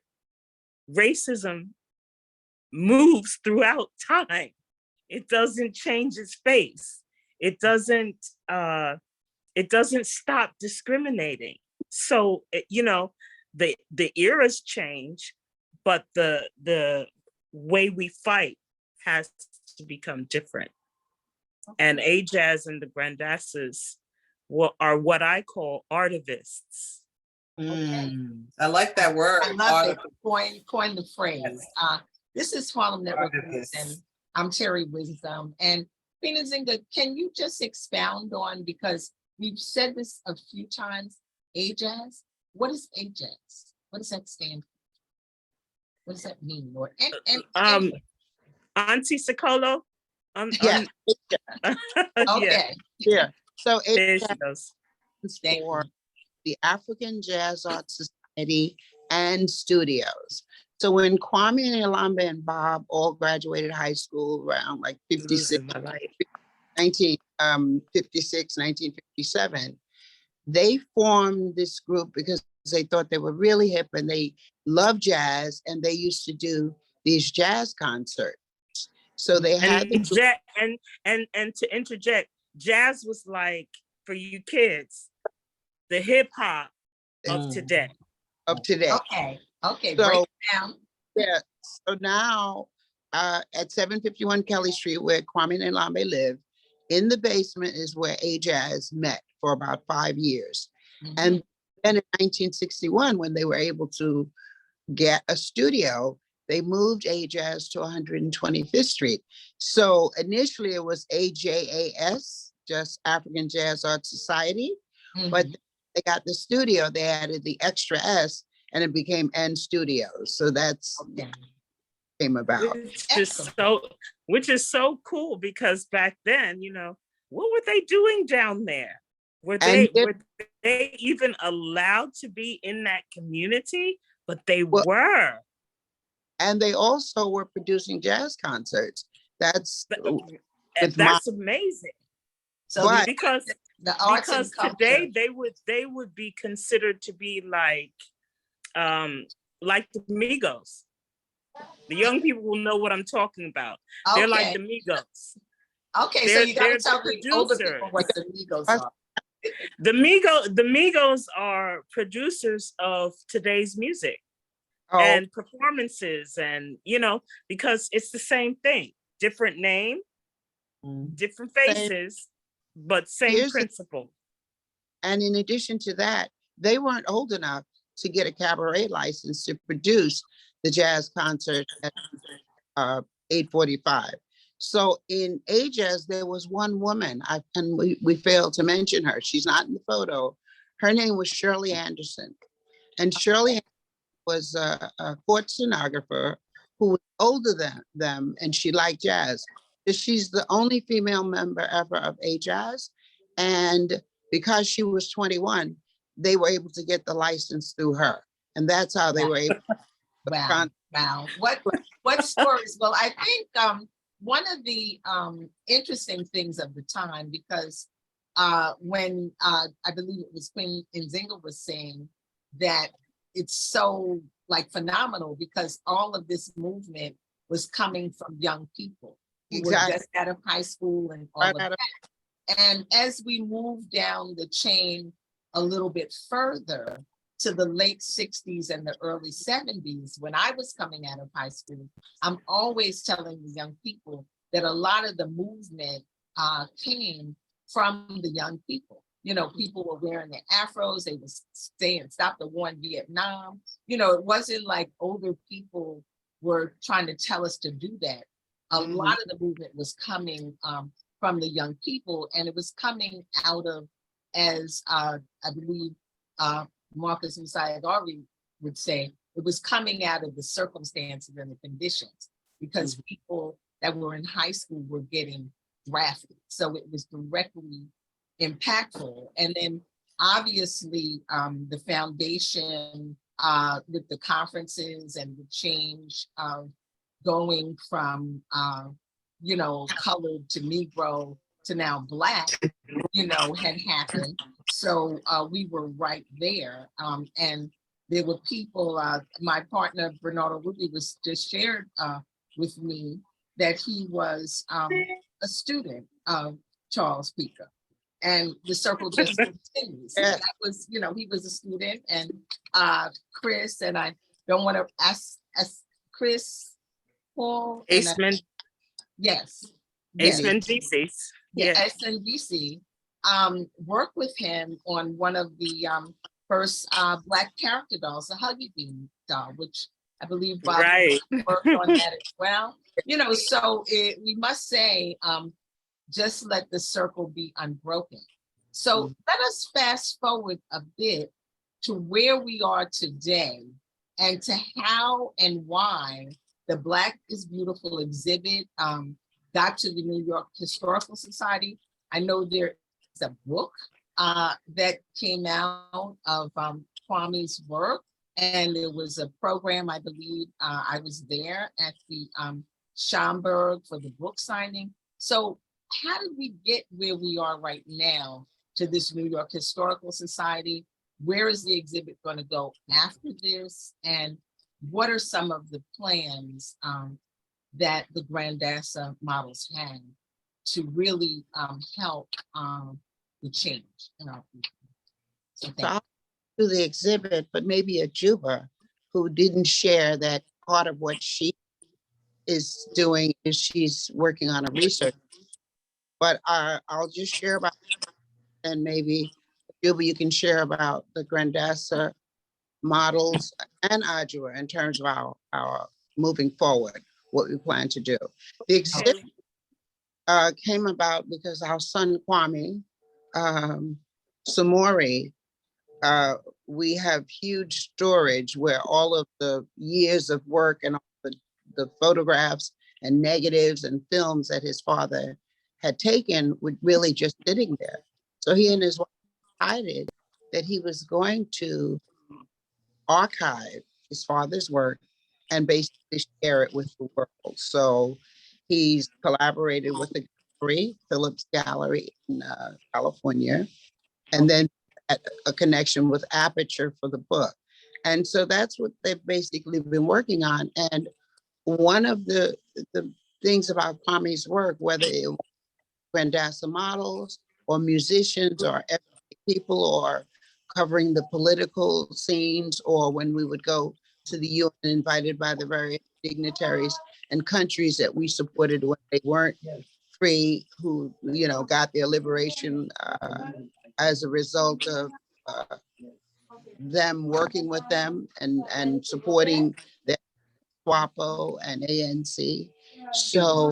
Speaker 5: racism moves throughout time. It doesn't change its face. It doesn't stop discriminating. So, you know, the eras change, but the way we fight has to become different. And Ajaz and the Grandassas are what I call artivists.
Speaker 3: I like that word.
Speaker 1: I love it. Coin the phrase.
Speaker 3: Yes.
Speaker 1: This is Harlem Network News,
Speaker 3: Artivists.
Speaker 1: and I'm Terri Wisdom. And Queen Enzinga, can you just expound on, because we've said this a few times, Ajaz? What is Ajaz? What does that stand for? What does that mean, Lord? And
Speaker 5: Auntie Sicolo?
Speaker 2: Yeah.
Speaker 1: okay.
Speaker 2: Yeah. So
Speaker 5: There
Speaker 2: it
Speaker 5: she goes.
Speaker 2: stands
Speaker 1: Thank
Speaker 2: for
Speaker 1: you.
Speaker 2: the African Jazz Art Society and Studios. So when Kwame and Ilambe and Bob all graduated high school around like 56,
Speaker 5: Losing my life.
Speaker 2: 1956, 1957, they formed this group because they thought they were really hip and they loved jazz, and they used to do these jazz concerts. So they had
Speaker 5: And to interject, jazz was like, for you kids, the hip hop of today.
Speaker 2: of today.
Speaker 1: Okay,
Speaker 2: So,
Speaker 1: break it down.
Speaker 2: yeah. So now at 751 Kelly Street, where Kwame and Ilambe live, in the basement is where Ajaz met for about 5 years. And then in 1961, when they were able to get a studio, they moved Ajaz to 125th Street. So initially it was AJAS, just African Jazz Art Society, but they got the studio, they added the extra S, and it became N Studios. So that's came about.
Speaker 5: Which is so cool, because back then, you know, what were they doing down there? Were they even allowed to be in that community? But they were.
Speaker 2: And they also were producing jazz concerts. That's
Speaker 5: amazing.
Speaker 1: So
Speaker 5: because today they would be considered to be like the Amigos. The young people will know what I'm talking about. They're like the Amigos.
Speaker 1: Okay, so you gotta tell the older people what the Amigos are.
Speaker 5: The Amigos are producers of today's music and performances, and you know, because it's the same thing, different name, different faces, but same principle.
Speaker 2: And in addition to that, they weren't old enough to get a cabaret license to produce the jazz concert at 845. So in Ajaz, there was one woman, and we failed to mention her. She's not in the photo. Her name was Shirley Anderson. And Shirley was a court stenographer who was older than them, and she liked jazz. She's the only female member ever of Ajaz. And because she was 21, they were able to get the license through her. And that's how they were able to.
Speaker 1: Wow. What stories? Well, I think one of the interesting things of the time, because when I believe it was Queen Enzinga was saying that it's so like phenomenal, because all of this movement was coming from young people who were just out of high school and all of that. And as we move down the chain a little bit further to the late 60s and the early 70s, when I was coming out of high school, I'm always telling the young people that a lot of the movement came from the young people. You know, people were wearing their afros, they were saying, stop the war in Vietnam. You know, it wasn't like older people were trying to tell us to do that. A lot of the movement was coming from the young people, and it was coming out of, as I believe Marcus Musayagari would say, it was coming out of the circumstances and the conditions, because people that were in high school were getting drafted. So it was directly impactful. And then obviously the foundation with the conferences and the change of going from, colored to Negro to now Black, had happened. So we were right there. And there were people, my partner, Bernardo Ruby, was just shared with me that he was a student of Charles Pico. And the circle just continues.
Speaker 2: Yeah.
Speaker 1: That was, he was a student, and Chris, and I don't want to ask Chris Paul.
Speaker 5: Aceman,
Speaker 1: Yes.
Speaker 5: Aceman DCs.
Speaker 1: Yeah,
Speaker 5: Yeah.
Speaker 1: SNBC worked with him on one of the first Black character dolls, the Huggy Bean doll, which I believe Bob
Speaker 5: Right.
Speaker 1: worked on that as well. So we must say, just let the circle be unbroken. So let us fast forward a bit to where we are today and to how and why the Black is Beautiful exhibit got to the New York Historical Society. I know there is a book that came out of Kwame's work, and there was a program, I believe I was there at the Schomburg for the book signing. So how did we get where we are right now to this New York Historical Society? Where is the exhibit going to go after this? And what are some of the plans that the Grandassa Models have to really help the change in our people? So
Speaker 2: So
Speaker 1: thank
Speaker 2: I'll do the exhibit, but maybe a Juba who didn't share that part of what she is doing is she's working on a research. But I'll just share about, and maybe Juba, you can share about the Grandassa Models and Adjua in terms of our moving forward, what we plan to do. The exhibit came about because our son Kwame Samori, we have huge storage where all of the years of work and all the photographs and negatives and films that his father had taken were really just sitting there. So he and his wife decided that he was going to archive his father's work and basically share it with the world. So he's collaborated with the gallery, Phillips Gallery in California, and then a connection with Aperture for the book. And so that's what they've basically been working on. And one of the things about Kwame's work, whether it was Grandassa Models or musicians or people or covering the political scenes, or when we would go to the UN invited by the various dignitaries and countries that we supported when they weren't free, who got their liberation as a result of them working with them and supporting the SWAPO and ANC. So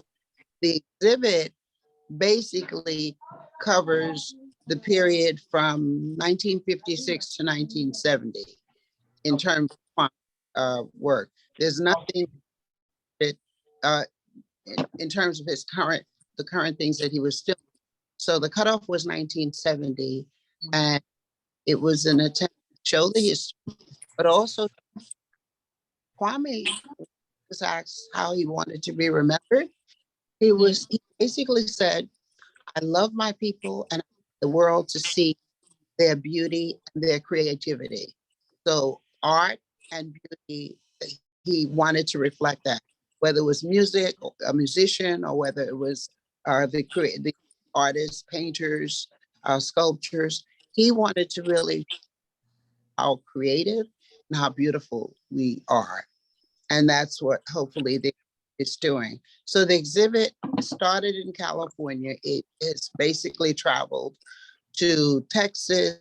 Speaker 2: the exhibit basically covers the period from 1956 to 1970 in terms of work. There's nothing that in terms of the current things that he was still. So the cutoff was 1970, and it was an attempt to show the history, but also Kwame was asked how he wanted to be remembered. He basically said, I love my people and I want the world to see their beauty and their creativity. So art and beauty, he wanted to reflect that, whether it was music, or a musician, or whether it was the artists, painters, sculptures. He wanted to really how creative and how beautiful we are. And that's what hopefully it's doing. So the exhibit started in California. It has basically traveled to Texas,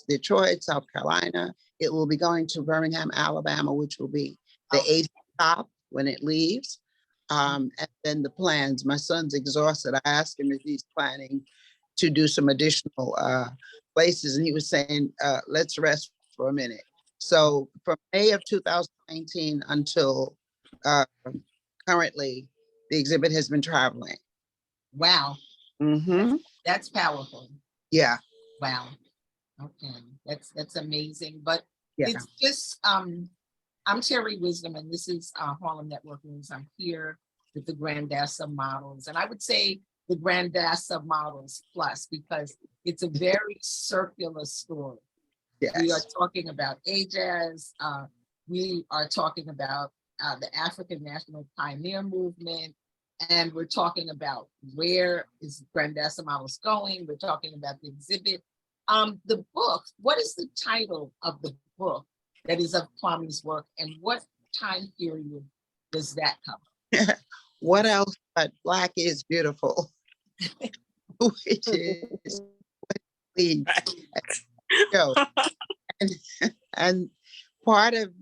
Speaker 2: Detroit, South Carolina. It will be going to Birmingham, Alabama, which will be the 8th stop when it leaves. And then the plans, my son's exhausted. I asked him if he's planning to do some additional places, and he was saying, let's rest for a minute. So from May of 2019 until currently, the exhibit has been traveling.
Speaker 1: Wow,
Speaker 2: Mm-hmm.
Speaker 1: that's powerful.
Speaker 2: Yeah,
Speaker 1: Wow. Okay, that's amazing. But
Speaker 2: yeah.
Speaker 1: it's just I'm Terri Wisdom, and this is Harlem Network News. I'm here with the Grandassa Models, and I would say the Grandassa Models Plus, because it's a very circular story.
Speaker 2: Yes.
Speaker 1: We are talking about AJAZ. We are talking about the African National Pioneer Movement, and we're talking about where is Grandassa Models going. We're talking about the exhibit. The book, what is the title of the book that is of Kwame's work, and what time period does that cover?
Speaker 2: What else but Black is Beautiful, which is what we show. And part of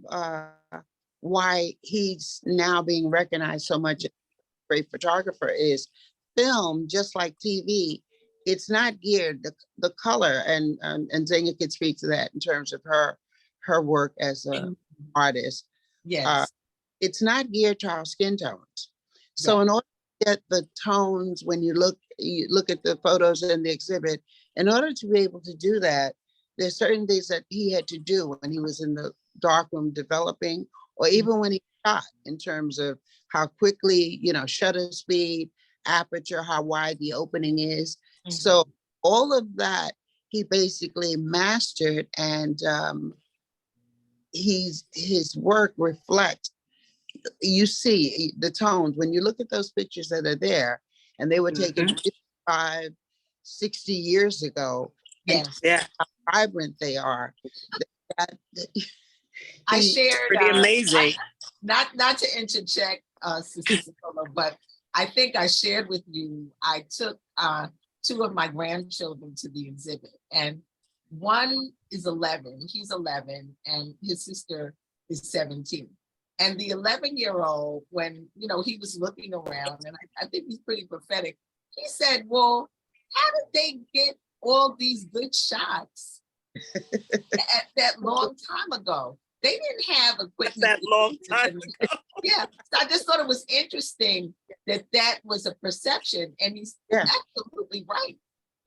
Speaker 2: why he's now being recognized so much as a great photographer is film, just like TV. It's not geared, the color, and Enzinga could speak to that in terms of her work as an artist.
Speaker 1: Yes.
Speaker 2: It's not geared to our skin tones. So in order to get the tones, when you look at the photos in the exhibit, in order to be able to do that, there's certain things that he had to do when he was in the darkroom developing, or even when he shot, in terms of how quickly, shutter speed, aperture, how wide the opening is. Mm-hmm. So all of that he basically mastered, and his work reflects, you see the tones when you look at those pictures that are there, and they were taken 55, 60 years ago.
Speaker 1: Yes.
Speaker 5: Yeah.
Speaker 2: How vibrant they are.
Speaker 1: I shared
Speaker 5: pretty amazing.
Speaker 1: Not to interject, Sister Sola, but I think I shared with you, I took 2 of my grandchildren to the exhibit, and one is 11, he's 11, and his sister is 17. And the 11-year-old, when, he was looking around, and I think he's pretty prophetic, he said, well, how did they get all these good shots at that long time ago? They didn't have equipment.
Speaker 5: That long time ago.
Speaker 1: Yeah, so I just thought it was interesting that was a perception, and he's absolutely right.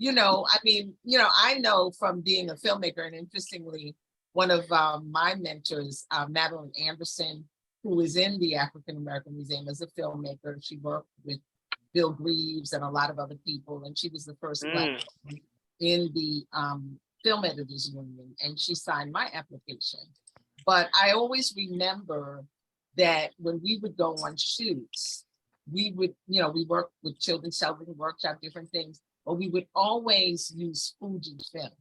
Speaker 1: I know from being a filmmaker, and interestingly, one of my mentors, Madeline Anderson, who is in the African American Museum as a filmmaker, she worked with Bill Greaves and a lot of other people, and she was the first Black woman in the Film Editors Union, and she signed my application. But I always remember that when we would go on shoots, we would, we worked with children's television workshop, different things, but we would always use Fuji film.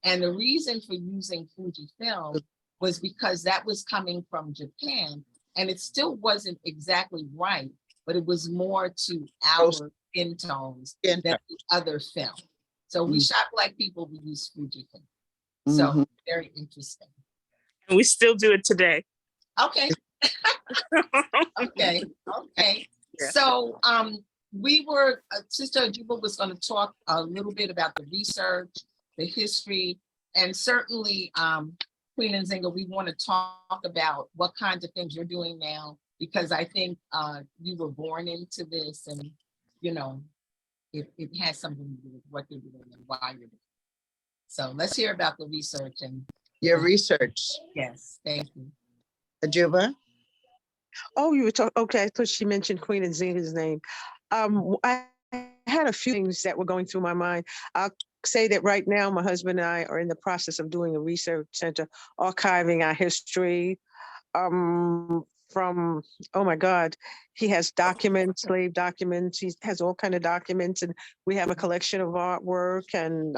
Speaker 1: And the reason for using Fuji film was because that was coming from Japan, and it still wasn't exactly right, but it was more to our skin tones than the other film. So we shot Black people, we used Fuji film. So very interesting.
Speaker 5: And we still do it today.
Speaker 1: Okay. Okay. Yeah. So Sister Ajuba was going to talk a little bit about the research, the history, and certainly Queen Enzinga, we want to talk about what kinds of things you're doing now, because I think you were born into this, and it has something to do with what you're doing and why you're doing it. So let's hear about the research and
Speaker 2: your research.
Speaker 1: Yes, thank you.
Speaker 2: Ajuba?
Speaker 4: Oh, you were talking, okay, I thought she mentioned Queen Enzinga's name. I had a few things that were going through my mind. I'll say that right now, my husband and I are in the process of doing a research center, archiving our history from, oh my God, he has documents, slave documents, he has all kinds of documents, and we have a collection of artwork and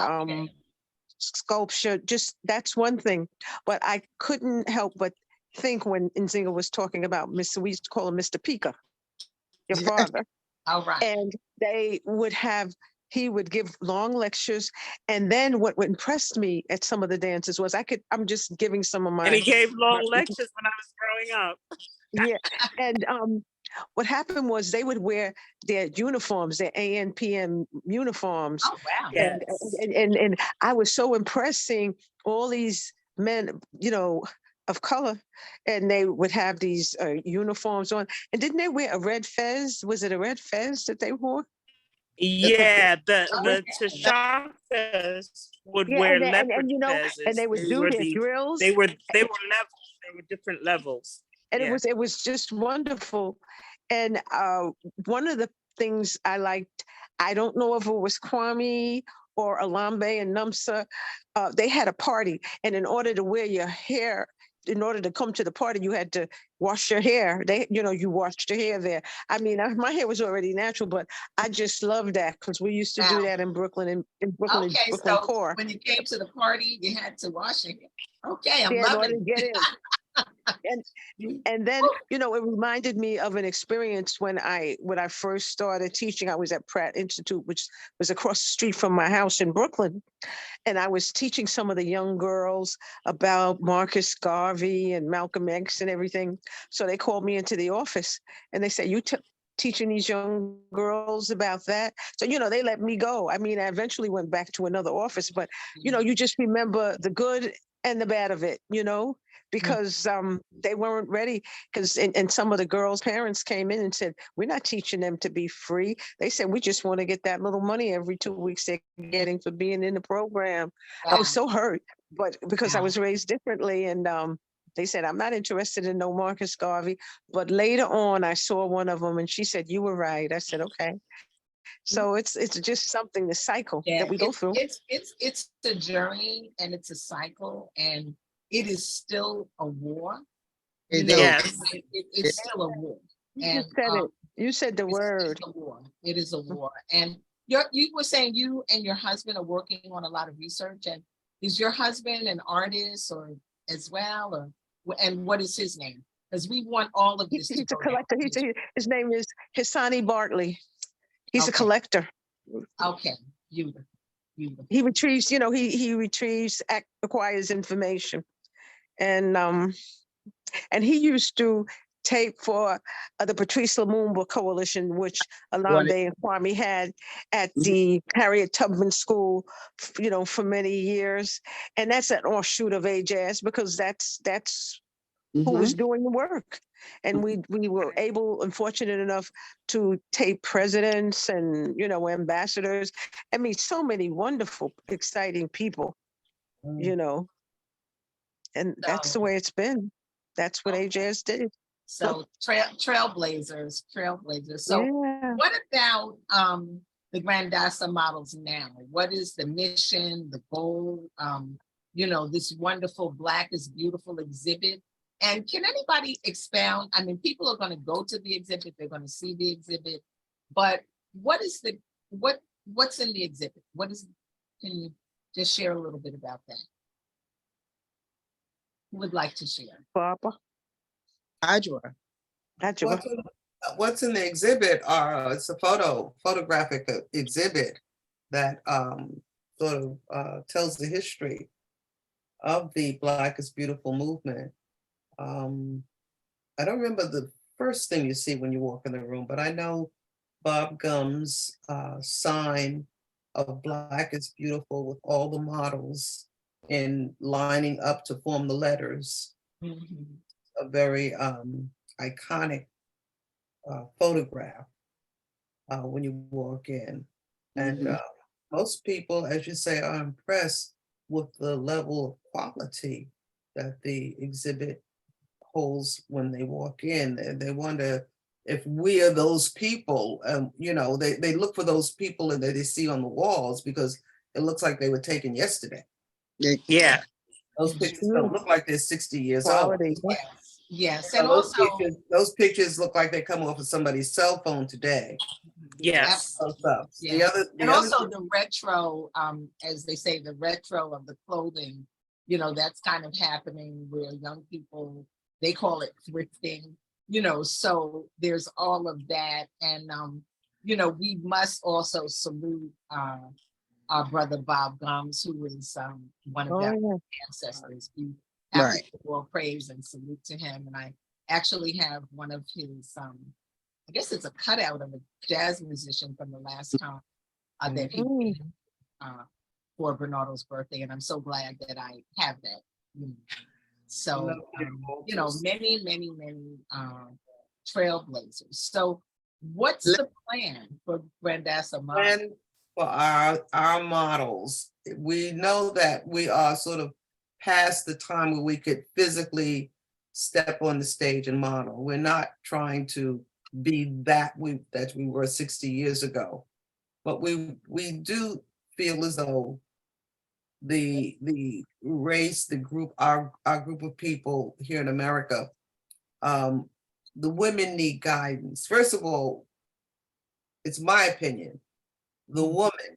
Speaker 4: sculpture, just that's one thing. But I couldn't help but think when Enzinga was talking about we used to call him Mr. Pika, your father.
Speaker 1: All right.
Speaker 4: And he would give long lectures. And then what impressed me at some of the dances was I'm just giving some of my.
Speaker 5: And he gave long lectures when I was growing up.
Speaker 4: Yeah. And what happened was they would wear their uniforms, their ANPM uniforms.
Speaker 1: Oh, wow.
Speaker 4: And I was so impressed seeing all these men, of color, and they would have these uniforms on. And didn't they wear a red fez? Was it a red fez that they wore?
Speaker 5: Yeah, the
Speaker 1: Okay.
Speaker 5: Tashakas would
Speaker 4: Yeah,
Speaker 5: wear
Speaker 4: and
Speaker 5: leopard
Speaker 4: you know, and
Speaker 5: fezzes.
Speaker 4: they would do their drills.
Speaker 5: They were levels. They were different levels.
Speaker 4: And
Speaker 5: Yeah.
Speaker 4: it was just wonderful. And one of the things I liked, I don't know if it was Kwame or Alambe and Numsa, they had a party, and in order to wear your hair, in order to come to the party, you had to wash your hair. You washed your hair there. I mean, my hair was already natural, but I just loved that because we used to do
Speaker 1: Wow.
Speaker 4: that in Brooklyn,
Speaker 1: Okay,
Speaker 4: Brooklyn
Speaker 1: so
Speaker 4: Core.
Speaker 1: when you came to the party, you had to wash your hair. Okay, I'm
Speaker 4: Yeah, in order
Speaker 1: loving
Speaker 4: to get in.
Speaker 1: it.
Speaker 4: And then, it reminded me of an experience when I first started teaching. I was at Pratt Institute, which was across the street from my house in Brooklyn. And I was teaching some of the young girls about Marcus Garvey and Malcolm X and everything. So they called me into the office and they said, you teaching these young girls about that? So, they let me go. I mean, I eventually went back to another office, but, you just remember the good and the bad of it, because they weren't ready. Because and some of the girls' parents came in and said, we're not teaching them to be free. They said, we just want to get that little money every 2 weeks they're getting for being in the program. I was so hurt, but because I was raised differently. And they said, I'm not interested in no Marcus Garvey. But later on, I saw one of them and she said, you were right. I said, okay. So it's just something, the cycle that we go through.
Speaker 1: It's a journey and it's a cycle, and it is still a war.
Speaker 5: Yes.
Speaker 1: It's still a war.
Speaker 4: You said it. You said the word.
Speaker 1: It's a war. It is a war. And you were saying you and your husband are working on a lot of research. And is your husband an artist or as well, and what is his name? Because we want all of this.
Speaker 4: He's a collector. His name is Hisani Bartley. He's a collector.
Speaker 1: Okay, beautiful.
Speaker 4: He retrieves, he retrieves, acquires information, and he used to tape for the Patrice Lumumba Coalition, which Alambe and Kwame had at the Harriet Tubman School, for many years, and that's an offshoot of AJS because that's who was doing the work. And we were able and fortunate enough to tape presidents and, ambassadors. I mean, so many wonderful, exciting people, and that's the way it's been. That's what AJS did.
Speaker 1: So trailblazers. So what about the Grandassa models now? What is the mission, the goal? This wonderful Black is Beautiful exhibit. And can anybody expound? I mean, people are going to go to the exhibit, they're going to see the exhibit, but what's in the exhibit? Can you just share a little bit about that? Who would like to share?
Speaker 4: Barbara.
Speaker 2: Adjua.
Speaker 3: What's in the exhibit it's a photographic exhibit that sort of tells the history of the Black is Beautiful movement. I don't remember the first thing you see when you walk in the room, but I know Bob Gum's sign of Black is Beautiful with all the models in lining up to form the letters. A very iconic photograph when you walk in. And most people, as you say, are impressed with the level of quality that the exhibit holds when they walk in. And they wonder if we are those people. They look for those people that they see on the walls because it looks like they were taken yesterday.
Speaker 5: Yeah.
Speaker 3: Those pictures don't look like they're 60 years
Speaker 4: Quality.
Speaker 3: old.
Speaker 1: Yes.
Speaker 3: So
Speaker 1: And
Speaker 3: those pictures look like they come off of somebody's cell phone today.
Speaker 5: Yes.
Speaker 1: The retro, as they say, the retro of the clothing, that's kind of happening where young people, they call it thrifting, so there's all of that. And, we must also salute our brother Bob Gums, who is one of our ancestors. We have to give all praise and salute to him. And I actually have one of his, I guess it's a cutout of a jazz musician from the last time that he did for Bernardo's birthday. And I'm so glad that I have that. So, you know,
Speaker 3: Walters.
Speaker 1: many trailblazers. So what's the plan for Grandassa Model?
Speaker 3: And for our models, we know that we are sort of past the time where we could physically step on the stage and model. We're not trying to be that we were 60 years ago, but we do feel as though the race, the group, our group of people here in America, the women need guidance. First of all, it's my opinion, the woman,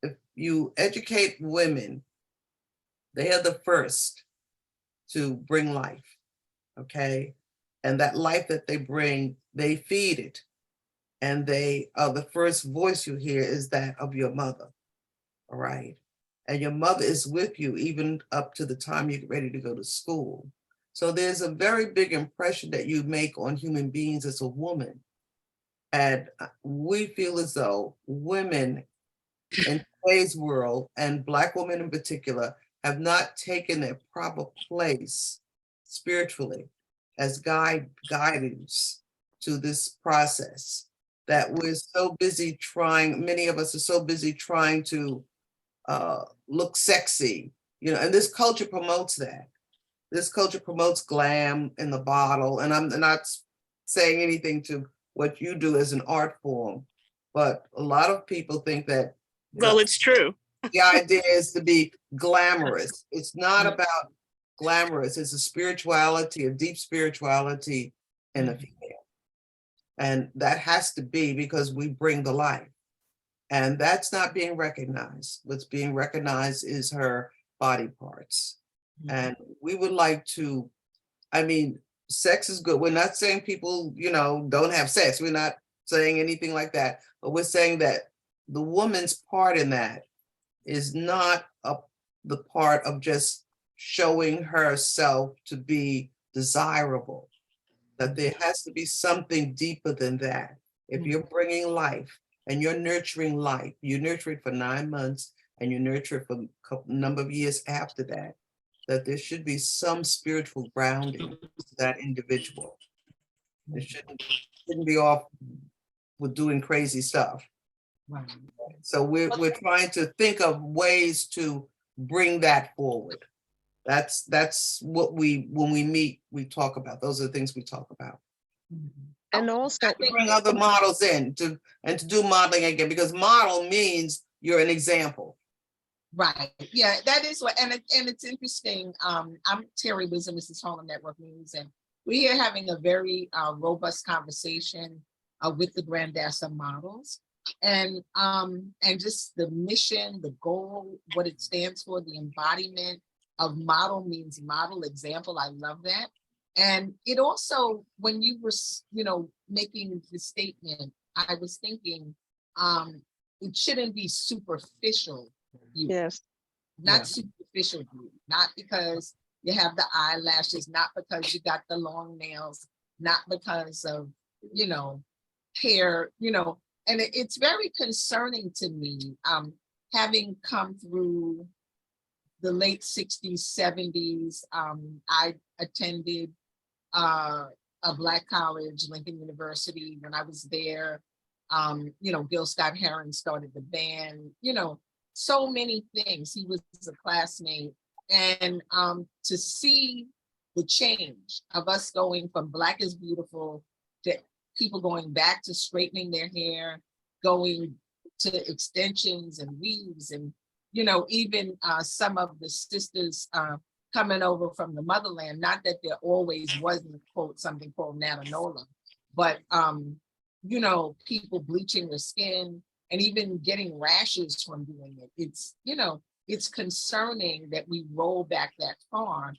Speaker 3: if you educate women, they are the first to bring life, okay? And that life that they bring, they feed it. And they are the first voice you hear is that of your mother, all right? And your mother is with you even up to the time you get ready to go to school. So there's a very big impression that you make on human beings as a woman. And we feel as though women in today's world, and Black women in particular, have not taken their proper place spiritually as guidance to this process, that we're so busy trying, many of us are so busy trying to look sexy, you know, and this culture promotes that. This culture promotes glam in the bottle, and I'm not saying anything to what you do as an art form, but a lot of people think that,
Speaker 5: Well, it's true.
Speaker 3: the idea is to be glamorous. It's not about glamorous. It's a spirituality, a deep spirituality in the female. And that has to be because we bring the life. And that's not being recognized. What's being recognized is her body parts. And we would like to, I mean, sex is good. We're not saying people, you know, don't have sex. We're not saying anything like that. But we're saying that the woman's part in that is not the part of just showing herself to be desirable, that there has to be something deeper than that. If you're bringing life and you're nurturing life, you nurture it for 9 months and you nurture it for a number of years after that, that there should be some spiritual grounding to that individual. It shouldn't be off with doing crazy stuff.
Speaker 1: Right.
Speaker 3: So we're trying to think of ways to bring that forward. That's what when we meet, we talk about. Those are the things we talk about.
Speaker 4: And also,
Speaker 3: Bring other models in to do modeling again, because model means you're an example.
Speaker 1: Right. Yeah, that is what, and it's interesting. I'm Terri Wisdom, this is Harlem Network News, and we are having a very robust conversation with the Grandassa Models, and just the mission, the goal, what it stands for, the embodiment of model means model example. I love that. And it also, when you were, you know, making the statement, I was thinking it shouldn't be superficial.
Speaker 4: yes,
Speaker 1: Not superficial beauty, not because you have the eyelashes, not because you got the long nails, not because of, you know, hair, you know, and it's very concerning to me, having come through the late 60s, 70s. I attended a Black college, Lincoln University. When I was there, you know, Gil Scott-Heron started the band, you know, so many things. He was a classmate. And to see the change of us going from Black is beautiful to people going back to straightening their hair, going to extensions and weaves, and, you know, even some of the sisters coming over from the motherland, not that there always wasn't, quote, something called Natanola, but, you know, people bleaching their skin and even getting rashes from doing it. It's, you know, it's concerning that we roll back that far.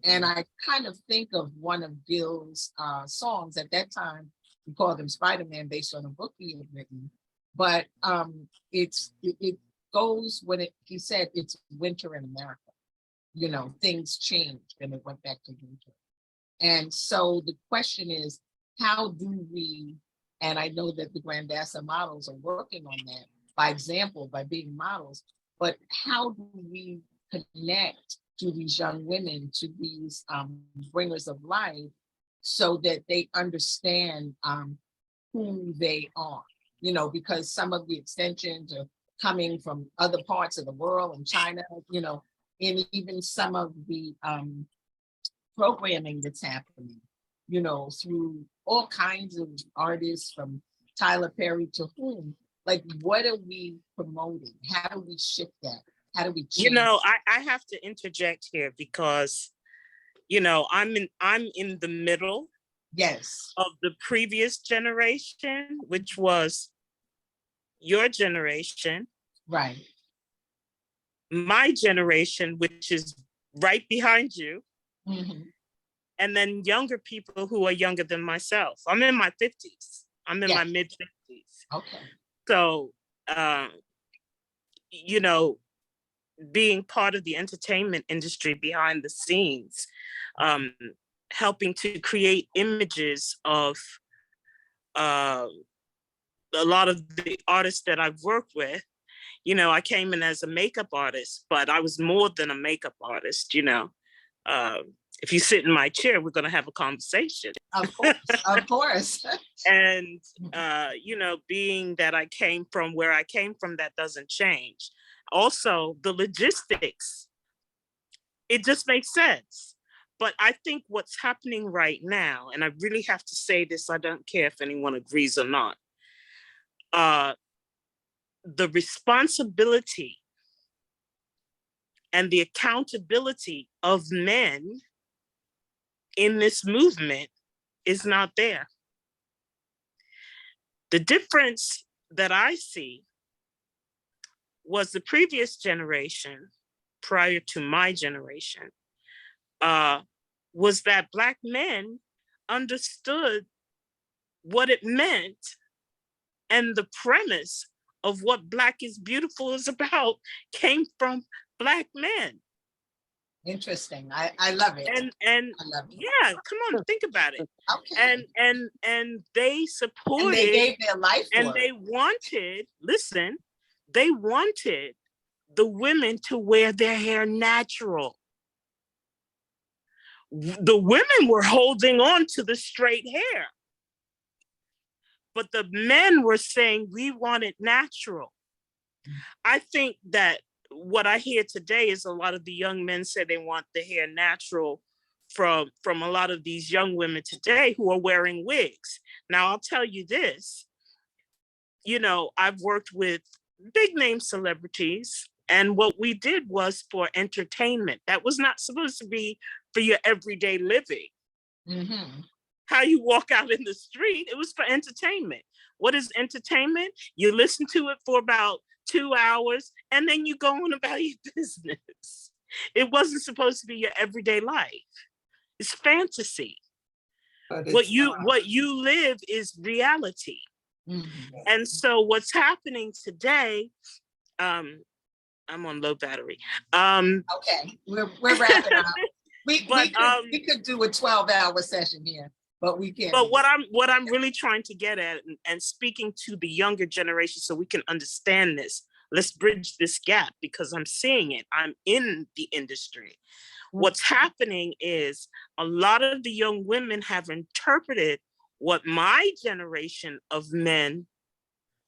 Speaker 1: And I kind of think of one of Gil's songs at that time. We called him Spider-Man based on a book he had written. But it goes when he said it's winter in America. You know, things changed and it went back to winter. And so the question is, how do we, and I know that the Grandassa Models are working on that by example, by being models, but how do we connect to these young women, to these bringers of life, so that they understand who they are, you know, because some of the extensions are coming from other parts of the world and China, you know, and even some of the programming that's happening, you know, through all kinds of artists from Tyler Perry to whom. Like, what are we promoting? How do we shift that? How do we change?
Speaker 5: You know, I have to interject here because, you know, I'm in the middle,
Speaker 1: yes,
Speaker 5: of the previous generation, which was your generation,
Speaker 1: right,
Speaker 5: my generation, which is right behind you,
Speaker 1: mhm,
Speaker 5: and then younger people who are younger than myself. I'm in my 50s. I'm in my
Speaker 1: yes,
Speaker 5: mid 50s.
Speaker 1: okay,
Speaker 5: So, you know, being part of the entertainment industry behind the scenes, helping to create images of a lot of the artists that I've worked with. You know, I came in as a makeup artist, but I was more than a makeup artist, you know. If you sit in my chair, we're going to have a conversation.
Speaker 1: of course, of course.
Speaker 5: And, you know, being that I came from where I came from, that doesn't change. Also, the logistics, it just makes sense. But I think what's happening right now, and I really have to say this, I don't care if anyone agrees or not, the responsibility and the accountability of men in this movement is not there. The difference that I see was the previous generation, prior to my generation, was that Black men understood what it meant, and the premise of what Black is Beautiful is about came from Black men.
Speaker 1: Interesting. I love it.
Speaker 5: And
Speaker 1: I love it.
Speaker 5: yeah, come on, think about it.
Speaker 1: Okay.
Speaker 5: And they supported,
Speaker 1: And they gave their life for
Speaker 5: and
Speaker 1: it.
Speaker 5: they wanted, listen, they wanted the women to wear their hair natural. The women were holding on to the straight hair, but the men were saying we want it natural. I think that what I hear today is a lot of the young men say they want the hair natural from a lot of these young women today who are wearing wigs. Now, I'll tell you this, you know, I've worked with big name celebrities, and what we did was for entertainment. That was not supposed to be for your everyday living.
Speaker 1: Mm-hmm.
Speaker 5: How you walk out in the street, it was for entertainment. What is entertainment? You listen to it for about 2 hours and then you go on about your business. It wasn't supposed to be your everyday life. It's fantasy. What you live is reality.
Speaker 1: Mm-hmm.
Speaker 5: And so what's happening today, I'm on low battery.
Speaker 1: Okay, we're wrapping up. We could do a 12-hour session here, but we can't.
Speaker 5: But what I'm really trying to get at, and speaking to the younger generation so we can understand this, let's bridge this gap because I'm seeing it. I'm in the industry. What's happening is a lot of the young women have interpreted what my generation of men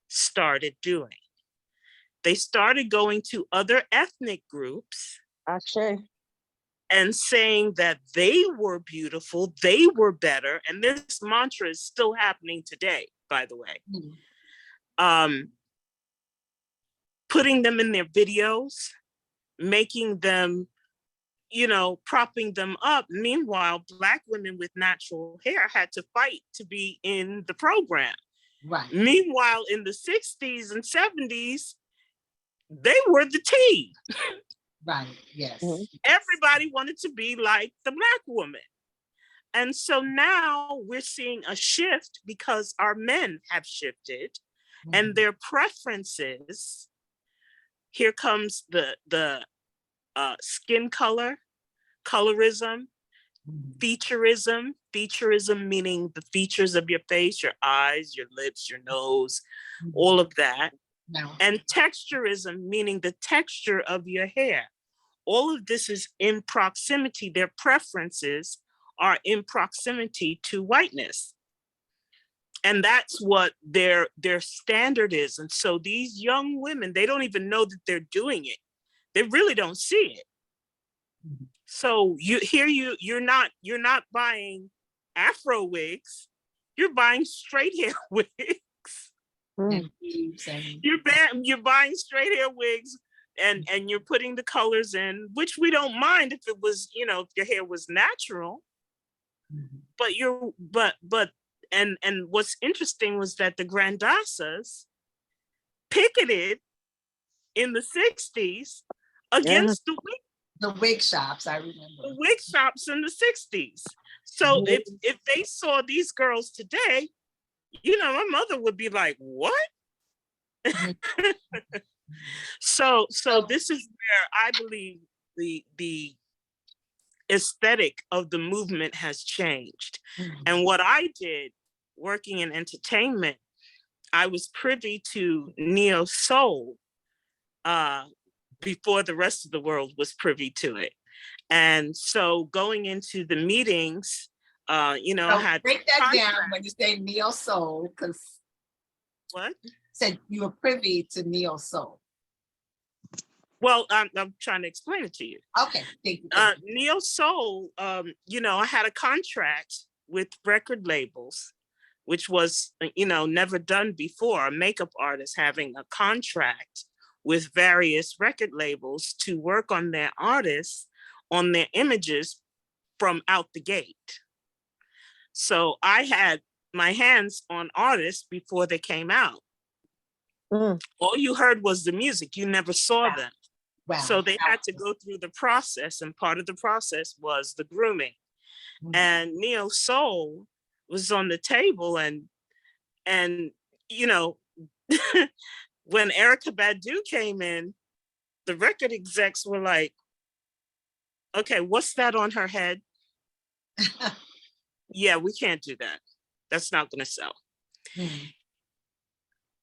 Speaker 5: started doing. They started going to other ethnic groups and saying that they were beautiful, they were better. And this mantra is still happening today, by the way. Putting them in their videos, making them, you know, propping them up. Meanwhile, Black women with natural hair had to fight to be in the program.
Speaker 1: Right.
Speaker 5: Meanwhile, in the 60s and 70s, they were the tea.
Speaker 1: Right, yes.
Speaker 5: Everybody wanted to be like the Black woman. And so now we're seeing a shift because our men have shifted and their preferences. Here comes the skin color, colorism, featureism meaning the features of your face, your eyes, your lips, your nose, all of that.
Speaker 1: No.
Speaker 5: And texturism meaning the texture of your hair. all of this is in proximity. Their preferences are in proximity to whiteness. And that's what their standard is. And so these young women, they don't even know that they're doing it. They really don't see it. So you're not buying Afro wigs, you're buying straight hair wigs.
Speaker 4: Mm.
Speaker 5: You're buying straight hair wigs and you're putting the colors in, which we don't mind if it was, if your hair was natural. But and what's interesting was that the Grandassas picketed in the 60s against
Speaker 1: the wig shops, I remember.
Speaker 5: The wig shops in the 60s. So if they saw these girls today, my mother would be like, what? So this is where I believe the aesthetic of the movement has changed. And what I did working in entertainment, I was privy to neo soul before the rest of the world was privy to it. And so going into the meetings, I had
Speaker 1: break that down when you say neo soul, because
Speaker 5: what?
Speaker 1: Said you were privy to neo soul.
Speaker 5: Well, I'm trying to explain it to you.
Speaker 1: Okay, thank you.
Speaker 5: Neo soul, I had a contract with record labels, which was, never done before. A makeup artist having a contract with various record labels to work on their artists, on their images from out the gate. So I had my hands on artists before they came out. All you heard was the music. You never saw them.
Speaker 1: Wow.
Speaker 5: So they had to go through the process, and part of the process was the grooming. And neo soul was on the table, and when Erykah Badu came in, the record execs were like, okay, what's that on her head? Yeah, we can't do that. That's not going to sell.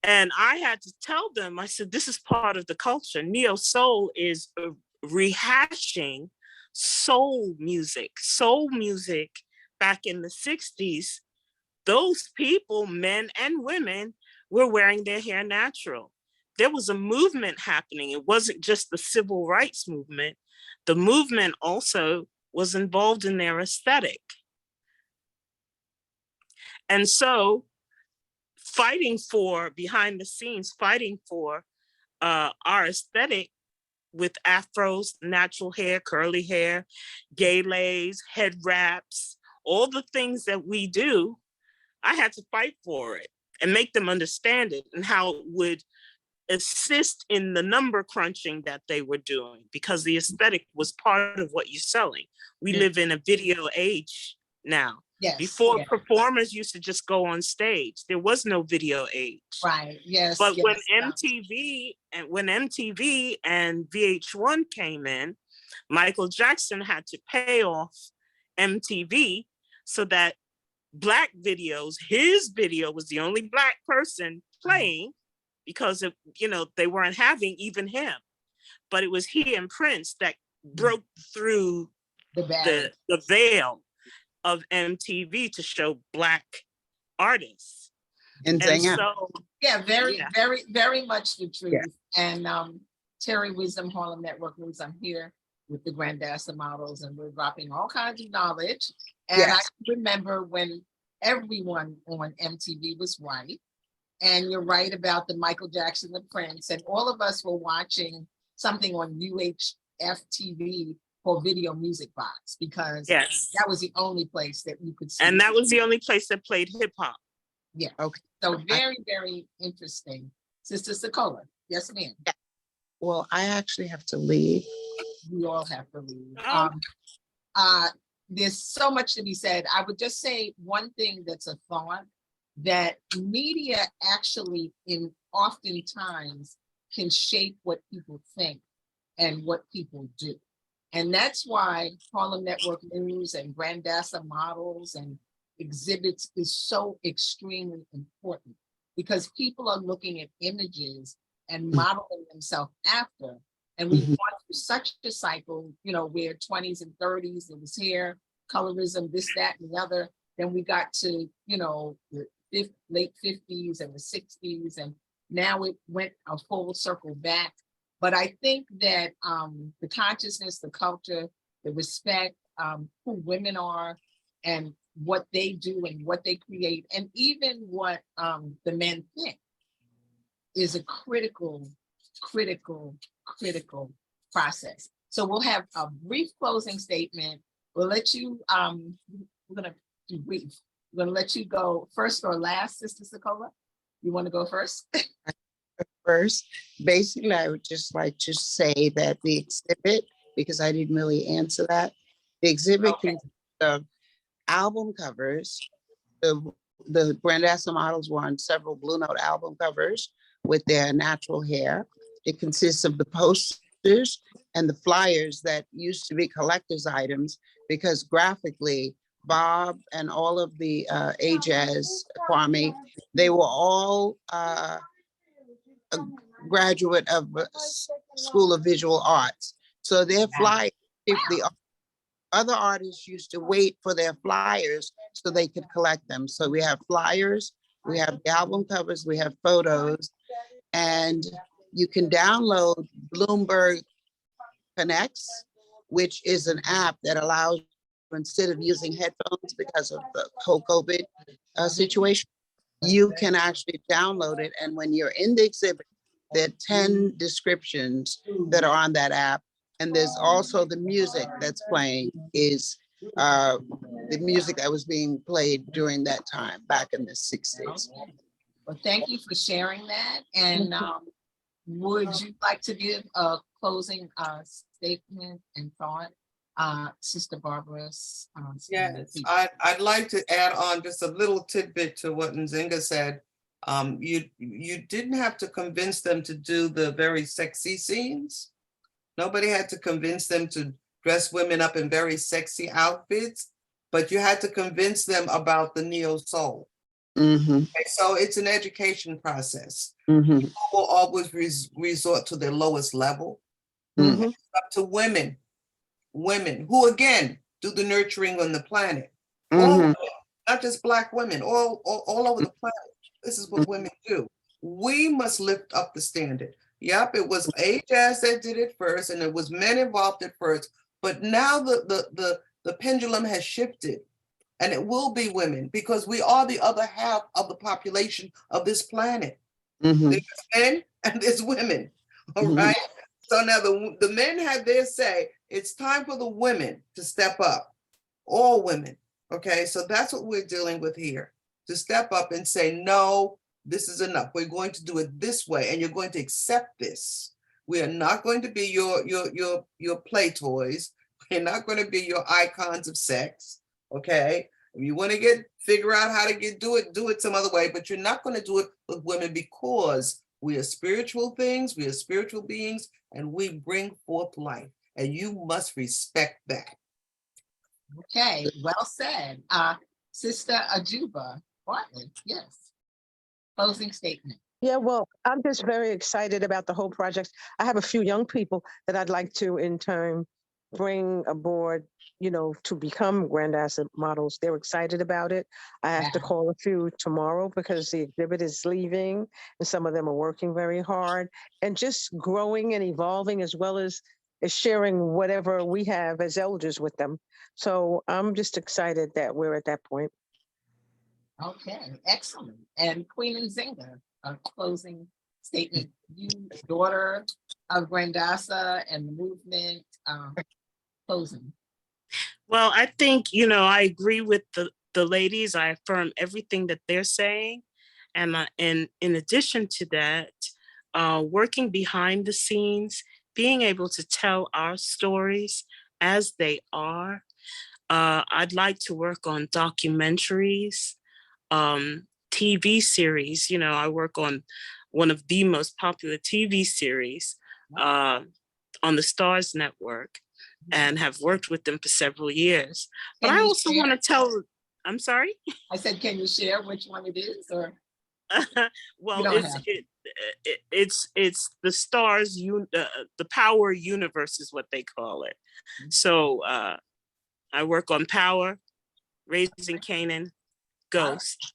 Speaker 5: And I had to tell them, I said, this is part of the culture. Neo soul is rehashing soul music. Soul music back in the 60s, those people, men and women, were wearing their hair natural. There was a movement happening. It wasn't just the civil rights movement. The movement also was involved in their aesthetic. And so behind the scenes, fighting for our aesthetic with afros, natural hair, curly hair, gaylays, head wraps, all the things that we do, I had to fight for it and make them understand it and how it would assist in the number crunching that they were doing, because the aesthetic was part of what you're selling. We live in a video age now.
Speaker 1: Yes.
Speaker 5: Before, performers used to just go on stage. There was no video age.
Speaker 1: Right. Yes.
Speaker 5: But
Speaker 1: yes,
Speaker 5: when MTV and VH1 came in, Michael Jackson had to pay off MTV so that Black videos, his video was the only Black person playing, because they weren't having even him. But it was he and Prince that broke through the veil of MTV to show Black artists.
Speaker 2: Enzinga.
Speaker 5: So,
Speaker 1: very much the truth.
Speaker 2: Yeah.
Speaker 1: And Terri Wisdom, Harlem Network News. I'm here with the Grandassa Models, and we're dropping all kinds of knowledge. And I remember when everyone on MTV was white. And you're right about the Michael Jackson, the Prince, and all of us were watching something on UHF TV for Video Music Box, because that was the only place that you could see.
Speaker 5: And that was the only place that played hip hop.
Speaker 1: Yeah. Okay. So very, very interesting. Sister Sekola. Yes, ma'am.
Speaker 2: Yeah. Well, I actually have to leave.
Speaker 1: We all have to leave.
Speaker 5: Oh.
Speaker 1: There's so much to be said. I would just say one thing that's a thought, that media actually oftentimes can shape what people think and what people do. And that's why Harlem Network News and Grandassa Models and exhibits is so extremely important, because people are looking at images and modeling themselves after, and we want such a cycle, you know, where 20s and 30s, it was hair, colorism, this, that, and the other. Then we got to, you know, the late 50s and the 60s, and now it went a full circle back. But I think that the consciousness, the culture, the respect, who women are and what they do and what they create, and even what the men think is a critical process. So we'll have a brief closing statement. We'll let you, we're gonna do brief. We're gonna let you go first or last, Sister Sekola. You wanna go first?
Speaker 2: First, basically, I would just like to say that the exhibit, because I didn't really answer that, the exhibit consists of album covers. The Grandassa models were on several Blue Note album covers with their natural hair. It consists of the posters and the flyers that used to be collector's items, because graphically, Bob and all of the AJAS, Kwame, they were all a graduate of School of Visual Arts. So their flyers, if the other artists used to wait for their flyers so they could collect them. So we have flyers, we have the album covers, we have photos, and you can download Bloomberg Connects, which is an app that allows, instead of using headphones because of the whole COVID situation, you can actually download it. And when you're in the exhibit, there are 10 descriptions that are on that app. And there's also the music that's playing is the music that was being played during that time back in the 60s.
Speaker 1: Well, thank you for sharing that. And would you like to give a closing statement and thought, Sister Barbara's?
Speaker 3: Yes, I'd like to add on just a little tidbit to what Enzinga said. You didn't have to convince them to do the very sexy scenes. Nobody had to convince them to dress women up in very sexy outfits, but you had to convince them about the neo soul.
Speaker 2: Mm-hmm.
Speaker 3: Okay, so it's an education process.
Speaker 2: Mm-hmm.
Speaker 3: People will always resort to their lowest level.
Speaker 2: Mm-hmm.
Speaker 3: It's up to women who again do the nurturing on the planet. All women, not just Black women, all over the planet. This is what women do. We must lift up the standard. Yep, it was AJAS that did it first, and it was men involved at first. But now the pendulum has shifted, and it will be women, because we are the other half of the population of this planet.
Speaker 2: Mm-hmm.
Speaker 3: There's men and there's women. All right. So now the men had their say. It's time for the women to step up. All women. Okay. So that's what we're dealing with here. To step up and say, no, this is enough. We're going to do it this way, and you're going to accept this. We are not going to be your play toys. We're not going to be your icons of sex. Okay. If you want to figure out how to do it some other way, but you're not going to do it with women, because we are spiritual things, we are spiritual beings, and we bring forth life, and you must respect that.
Speaker 1: Okay, well said. Sister Ajuba Bartlett, yes. Closing statement.
Speaker 4: Yeah, well, I'm just very excited about the whole project. I have a few young people that I'd like to, in turn, bring aboard, you know, to become Grandassa models. They're excited about it. I have to call a few tomorrow because the exhibit is leaving, and some of them are working very hard and just growing and evolving, as well as sharing whatever we have as elders with them. So I'm just excited that we're at that point.
Speaker 1: Okay, excellent. And Queen Enzinga, a closing statement. You, daughter of Grandassa and the movement, closing.
Speaker 5: Well, I think, you know, I agree with the ladies. I affirm everything that they're saying. And in addition to that, working behind the scenes, being able to tell our stories as they are. I'd like to work on documentaries, TV series. You know, I work on one of the most popular TV series on the Stars Network, and have worked with them for several years. But I also want to tell, I'm sorry?
Speaker 1: I said, can you share which one it is, or?
Speaker 5: Well, it's the stars, the power universe is what they call it. So I work on power, raising Canaan, ghost.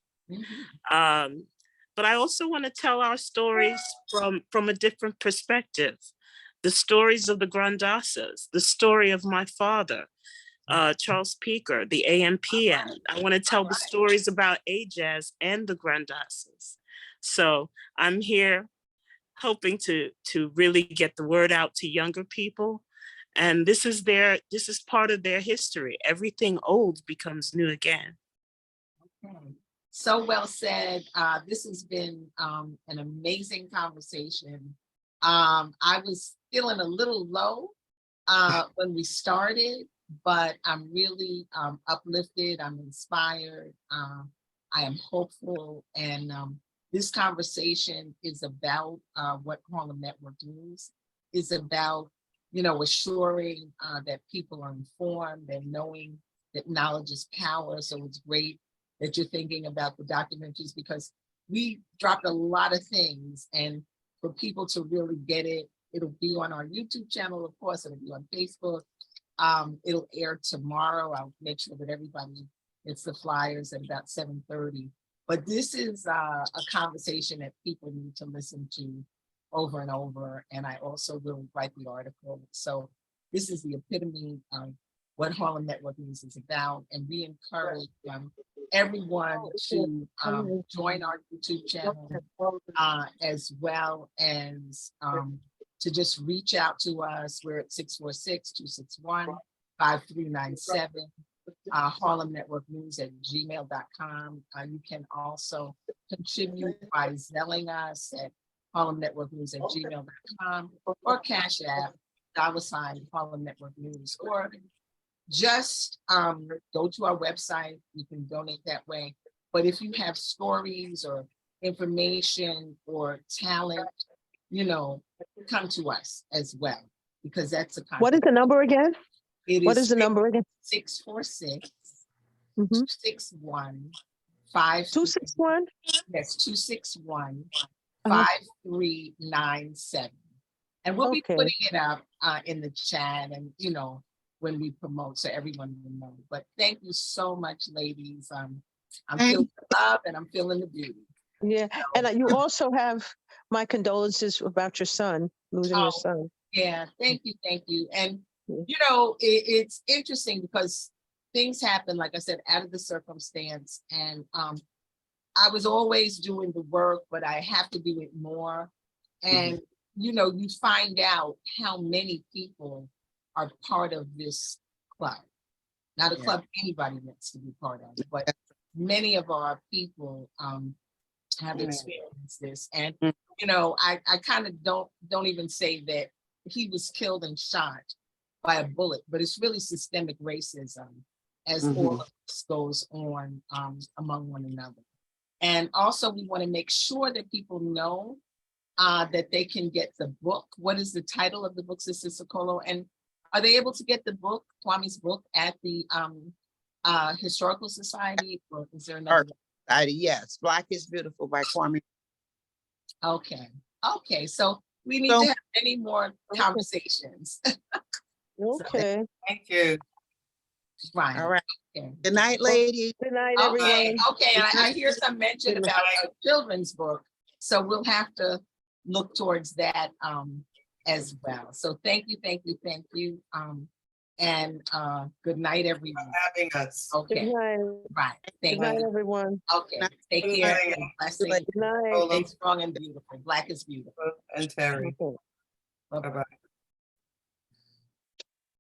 Speaker 5: But I also want to tell our stories from a different perspective. The stories of the Grandassas, the story of my father, Charles Peaker, the AMPM. I want to tell the stories about Ajaz and the Grandassas. So I'm here hoping to really get the word out to younger people. And this is part of their history. Everything old becomes new again.
Speaker 1: Okay. So well said. This has been an amazing conversation. I was feeling a little low when we started, but I'm really uplifted. I'm inspired. I am hopeful. And this conversation is about what Harlem Network News is about, you know, assuring that people are informed and knowing that knowledge is power. So it's great that you're thinking about the documentaries, because we dropped a lot of things, and for people to really get it, it'll be on our YouTube channel, of course, it'll be on Facebook. It'll air tomorrow. I'll make sure that everybody gets the flyers at about 7:30. But this is a conversation that people need to listen to over and over. And I also will write the article. So this is the epitome of what Harlem Network News is about. And we encourage everyone to join our YouTube channel, as well as to just reach out to us. We're at 646-261-5397, harlemnetworknews@gmail.com. You can also contribute by Zelling us at harlemnetworknews@gmail.com, or Cash App, $ Harlem Network News, or just go to our website. You can donate that way. But if you have stories or information or talent, you know, come to us as well, because that's a
Speaker 4: What is the number again? What is the number again?
Speaker 1: 646
Speaker 4: Mhm.
Speaker 1: 261 5.
Speaker 4: 261?
Speaker 1: Yes, 261
Speaker 4: Uh-huh.
Speaker 1: 5397. And we'll be
Speaker 4: Okay.
Speaker 1: putting it up in the chat, and you know, when we promote, so everyone will know. But thank you so much, ladies. I'm feeling the love and I'm feeling the beauty.
Speaker 4: Yeah, and you also have my condolences about your son, losing your
Speaker 1: Oh,
Speaker 4: son.
Speaker 1: Yeah, thank you, thank you. And
Speaker 4: Yeah.
Speaker 1: you know, it's interesting because things happen, like I said, out of the circumstance. And I was always doing the work, but I have to do it more. And you know, you find out how many people are part of this club. Not a club anybody wants to be part of, but many of our people have experienced this. And you know, I kind of don't even say that he was killed and shot by a bullet, but it's really systemic racism as all of this goes on among one another. And also we want to make sure that people know that they can get the book. What is the title of the book, Sister Sokolo? And are they able to get the book, Kwame's book, at the Historical Society, or is there another?
Speaker 2: Yes, Black is Beautiful by Kwame.
Speaker 1: Okay, so we need to have many more conversations.
Speaker 4: Okay.
Speaker 3: Thank you.
Speaker 1: Right.
Speaker 2: All right.
Speaker 1: Okay.
Speaker 2: Good night, ladies.
Speaker 4: Good night,
Speaker 1: Okay,
Speaker 4: everyone.
Speaker 1: and I hear some mention about a children's book, so we'll have to look towards that as well. So thank you. And good night, everyone.
Speaker 3: Having us.
Speaker 1: Okay,
Speaker 4: Good night.
Speaker 1: right. Thank
Speaker 4: Good night,
Speaker 1: you.
Speaker 4: everyone.
Speaker 1: Okay, take care. And blessings.
Speaker 4: Good night.
Speaker 1: Stay strong and beautiful. Black is beautiful.
Speaker 3: And Terry.
Speaker 4: Okay.
Speaker 1: Bye-bye.
Speaker 3: Bye-bye.